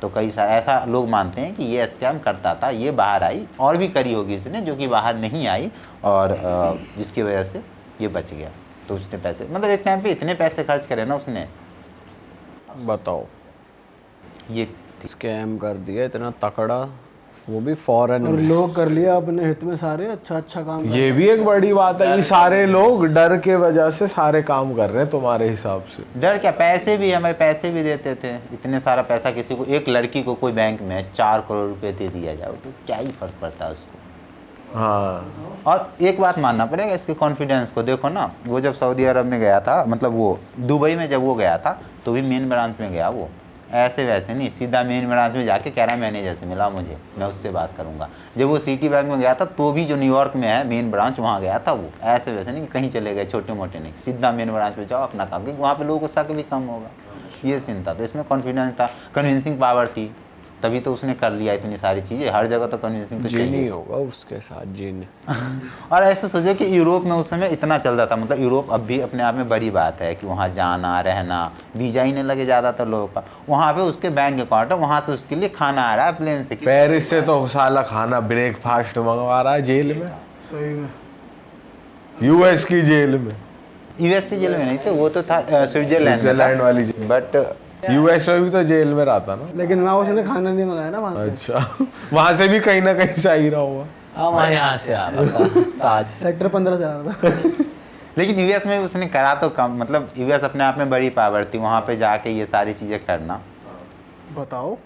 तो कई सारे ऐसा लोग मानते हैं कि ये स्कैम करता था, ये बाहर आई, और भी करी होगी इसने जो कि बाहर नहीं आई, और जिसकी वजह से ये बच गया। तो उसने पैसे, मतलब एक टाइम पे इतने पैसे खर्च करे ना उसने, बताओ, ये स्कैम कर दिया इतना तकड़ा, वो भी फॉरेन और में। लोग कर लिया अपने हित में सारे, अच्छा काम कर। ये भी एक बड़ी बात है कि सारे लोग डर के वजह से सारे काम कर रहे हैं तुम्हारे हिसाब से। डर क्या, पैसे भी हमें पैसे भी देते थे, इतने सारा पैसा किसी को, एक लड़की को कोई बैंक में 4 करोड़ रुपए दे दिया जाए तो क्या ही फर्क पड़ता है उसको। हाँ, और एक बात मानना पड़ेगा इसके कॉन्फिडेंस को। देखो ना, वो जब सऊदी अरब में गया था, मतलब वो दुबई में जब वो गया था, तो भी मेन ब्रांच में गया वो, ऐसे वैसे नहीं, सीधा मेन ब्रांच में जाके कह रहा है मैनेजर से मिला मुझे, मैं उससे बात करूंगा। जब वो सिटी बैंक में गया था तो भी जो न्यूयॉर्क में है मेन ब्रांच, वहाँ गया था वो, ऐसे वैसे नहीं कहीं चले गए छोटे मोटे नहीं, सीधा मेन ब्रांच में जाओ अपना काम, क्योंकि वहाँ पे लोगों को शक भी कम होगा। ये सीन था। तो इसमें कॉन्फिडेंस था, कन्विंसिंग पावर थी, तभी तो उसने कर लिया इतनी सारी चीज़ें। हर जगह तो कन्विंसिंग तो जिन ही चाहिए होगा उसके साथ, जिन। और ऐसे सोचो कि यूरोप में उस समय इतना चल रहा था, मतलब यूरोप अब भी अपने आप में बड़ी बात है कि वहाँ जाना रहना, वीजा ही नहीं लगे ज़्यादातर लोगों का। वहाँ पे उसके बैंक अकाउंट है, वहाँ से उसके लिए खाना आ रहा है प्लेन से। पेरिस से तो साला खाना ब्रेकफास्ट मंगवा रहा है जेल में, सही में। US की जेल में। US की जेल में नहीं थे, वो तो था स्विट्जरलैंड वाली जेल। बट US में भी तो जेल में रहा था ना। लेकिन वहाँ उसने खाना नहीं मंगाया ना वहाँ से। अच्छा, वहाँ से भी कहीं ना कहीं से ही रहा होगा। हाँ, मैं यहाँ से आ रहा था ताज। सेक्टर 15 से आ रहा था। लेकिन यूएस में उसने करा तो कम, मतलब यूएस अपने आप में बड़ी पावर थी, वहाँ पे जाके ये सारी चीज़ें करना। बताओ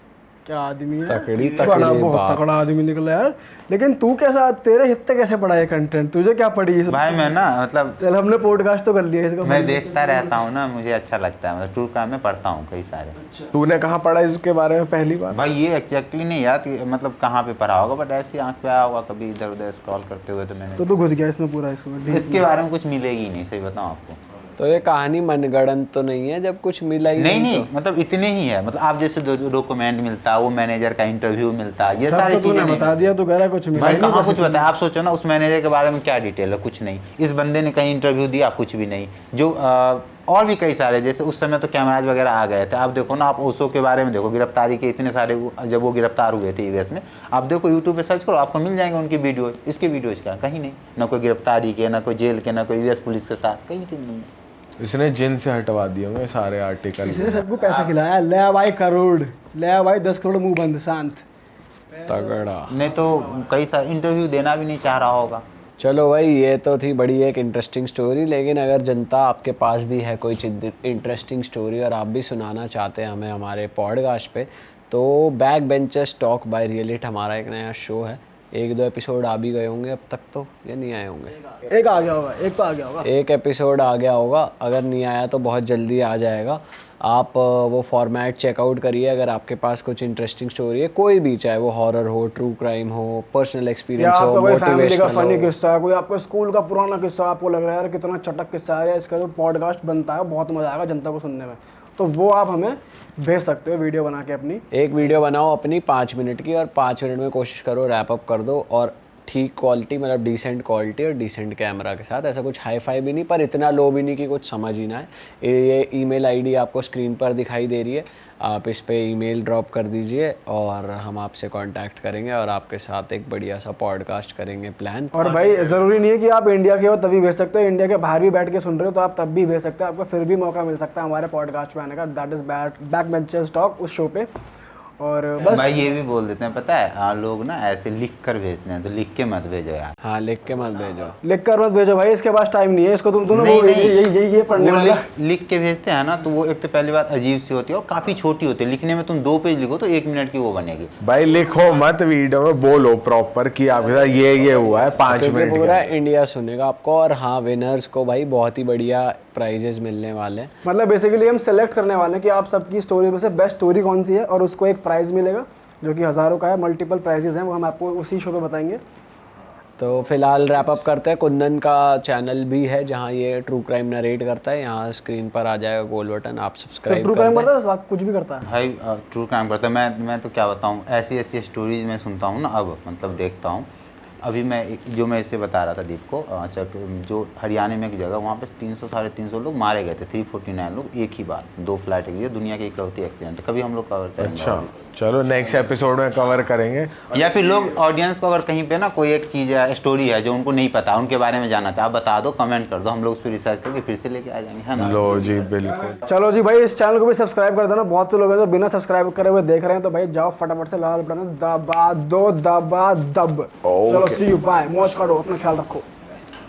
क्या आदमी है, तकड़ी बड़ा तकड़ी बहुत बात। तगड़ा आदमी निकला यार। लेकिन तू कैसा, तेरे हित्ते कैसे पड़ा ये कंटेंट, तुझे क्या पड़ी इस? भाई मैं ना मतलब चल हमने पॉडकास्ट तो कर लिया इसका। मैं देखता रहता हूँ ना, मुझे अच्छा लगता है, मतलब ट्रू क्राइम में पढ़ता हूँ कई सारे। तूने कहाँ पढ़ा इसके बारे में पहली बार? भाई ये एक्जैक्टली नहीं याद कि मतलब कहाँ पे पढ़ा होगा, बट ऐसे आँख पे आया होगा कभी इधर उधर स्क्रॉल करते हुए, तो मैंने तो तू घुस गया इसमें पूरा, इसमें इसके बारे में कुछ मिलेगी नहीं, सही बताऊँ आपको। तो ये कहानी मनगढ़ंत तो नहीं है जब कुछ मिला ही नहीं मतलब इतने ही है, मतलब आप जैसे डॉक्यूमेंट मिलता, वो मैनेजर का इंटरव्यू मिलता, ये सारी तो तूने चीजें बता नहीं। दिया, तू कह रहा है कुछ मिला भाई ही नहीं, कहाँ बस कुछ बताया, आप सोचो ना उस मैनेजर के बारे में क्या डिटेल है, कुछ नहीं। इस बंदे ने कहीं इंटरव्यू दिया, कुछ भी नहीं। जो और भी कई सारे, जैसे उस समय तो कैमराज वगैरह आ गए थे, आप देखो ना, आप ओशो के बारे में देखो, गिरफ्तारी के इतने सारे, जब वो गिरफ्तार हुए थे यूएस में, आप देखो यूट्यूब पे सर्च करो, आपको मिल जाएंगे उनकी वीडियो। इसके वीडियोज का कहीं नहीं, ना कोई गिरफ्तारी के, ना कोई जेल के, ना कोई यूएस पुलिस के साथ, कहीं नहीं है। इसने जिन से हटवा दिए होंगे सारे आर्टिकल। इसने सबको पैसा खिलाया, ले भाई करोड़, ले भाई 10 करोड़, मुंह बंद, शांत। तगड़ा। नहीं तो कई सारे इंटरव्यू देना भी नहीं चाह रहा होगा। चलो भाई, ये तो थी बड़ी एक इंटरेस्टिंग स्टोरी, लेकिन अगर जनता आपके पास भी है कोई इंटरेस्टिंग स्टोरी और आप भी सुनाना चाहते हैं हमें हमारे पॉडकास्ट पे, तो बैक बेंचर्स टॉक बाय रियलिट हमारा एक नया शो है। 1-2 एपिसोड आ भी गए होंगे अब तक तो, या नहीं आए होंगे? एक आ गया होगा, एक तो आ गया होगा। एक एपिसोड आ गया होगा, अगर नहीं आया तो बहुत जल्दी आ जाएगा। आप वो फॉर्मेट चेकआउट करिए, अगर आपके पास कुछ इंटरेस्टिंग स्टोरी है, कोई भी, चाहे वो हॉरर हो, ट्रू क्राइम हो, पर्सनल या एक्सपीरियंस हो, आपका कोई फैमिली का फनी मोटिवेशनल हो। किस्सा, कोई आपका स्कूल का पुराना किस्सा, आपको लग रहा है यार कितना चटक किस्सा है, इसका जो पॉडकास्ट बनता है बहुत मजा आएगा जनता को सुनने में, तो वो आप हमें भेज सकते हो वीडियो बना के अपनी। एक वीडियो बनाओ अपनी 5 मिनट की, और 5 मिनट में कोशिश करो रैप अप कर दो, और ठीक क्वालिटी, मतलब डिसेंट क्वालिटी और डिसेंट कैमरा के साथ। ऐसा कुछ हाई फाई भी नहीं, पर इतना लो भी नहीं कि कुछ समझ ही ना आए। ये ईमेल आईडी आपको स्क्रीन पर दिखाई दे रही है, आप इस पे ईमेल ड्रॉप कर दीजिए और हम आपसे कांटेक्ट करेंगे और आपके साथ एक बढ़िया सा पॉडकास्ट करेंगे प्लान। और भाई ज़रूरी नहीं है कि आप इंडिया के हो तभी भेज सकते हो, इंडिया के बाहर भी बैठ के सुन रहे हो तो आप तब भी भेज सकते हो, आपको फिर भी मौका मिल सकता है हमारे पॉडकास्ट पे आने का, that is back benchers talk, उस शो पे। और बस भाई ये भी बोल देते हैं, पता है लोग ना ऐसे लिख कर भेजते हैं, तो लिख के मत भेजो यार। हाँ, लिख के मत भेजो। लिख कर मत भेजो भाई, इसके पास टाइम नहीं है, इसको तुम दोनों नहीं, नहीं। ये पढ़ने वो वाला। लिख के भेजते हैं ना, तो वो एक तो पहली बात अजीब सी होती है और काफ़ी छोटी होती है। लिखने में तुम 2 पेज लिखो तो 1 मिनट की वो बनेगी। भाई लिखो मत, वीडियो में बोलो प्रॉपर कि आपके साथ ये हुआ है 5 क्योंकि मिनट पूरा का। इंडिया सुनेगा आपको। और हाँ, विनर्स को भाई बहुत ही बढ़िया प्राइजेस मिलने वाले हैं। मतलब बेसिकली हम सेलेक्ट करने वाले हैं कि आप सबकी स्टोरी में से बेस्ट स्टोरी कौन सी है, और उसको एक प्राइज़ मिलेगा जो कि हज़ारों का है, मल्टीपल प्राइजेस हैं, वो हम आपको उसी शो पे बताएंगे। तो फिलहाल रैप अप करते हैं। कुंदन का चैनल भी है जहाँ ये ट्रू क्राइम नरेट करता है, यहाँ स्क्रीन पर आ जाएगा गोल बटन, आप सिर्फ सब्सक्राइब ट्रू कर क्राइम दें। करता है, कुछ भी करता है। भाई ट्रू क्राइम करता है, मैं तो क्या बताऊँ, ऐसी ऐसी स्टोरीज मैं सुनता हूँ ना, अब मतलब देखता हूँ। अभी जो मैं इससे बता रहा था दीप को, जो हरियाणा में एक जगह, वहाँ पे 300-350 लोग मारे गए थे, 349 लोग एक ही बार, 2 फ्लाइट की, दुनिया की इकलौती एक्सीडेंट। कभी हम लोग कवर करेंगे। अच्छा चलो नेक्स्ट एपिसोड में कवर करेंगे। या फिर लोग ऑडियंस को अगर कहीं पे ना कोई एक चीज़ है, स्टोरी है जो उनको नहीं पता, उनके बारे में जानना था, आप बता दो, कमेंट कर दो, हम लोग उस पर रिसर्च करके फिर से लेके आ जाएंगे, है ना। लो जी बिल्कुल। चलो जी भाई, इस चैनल को भी सब्सक्राइब कर देना। बहुत से लोग हैं जो बिना सब्सक्राइब करे हुए देख रहे हैं, तो भाई जाओ फटाफट से लाल बटन दबा दो, दबा दब। चलो सी यू, बाय, मौज करो, अपना ख्याल रखो।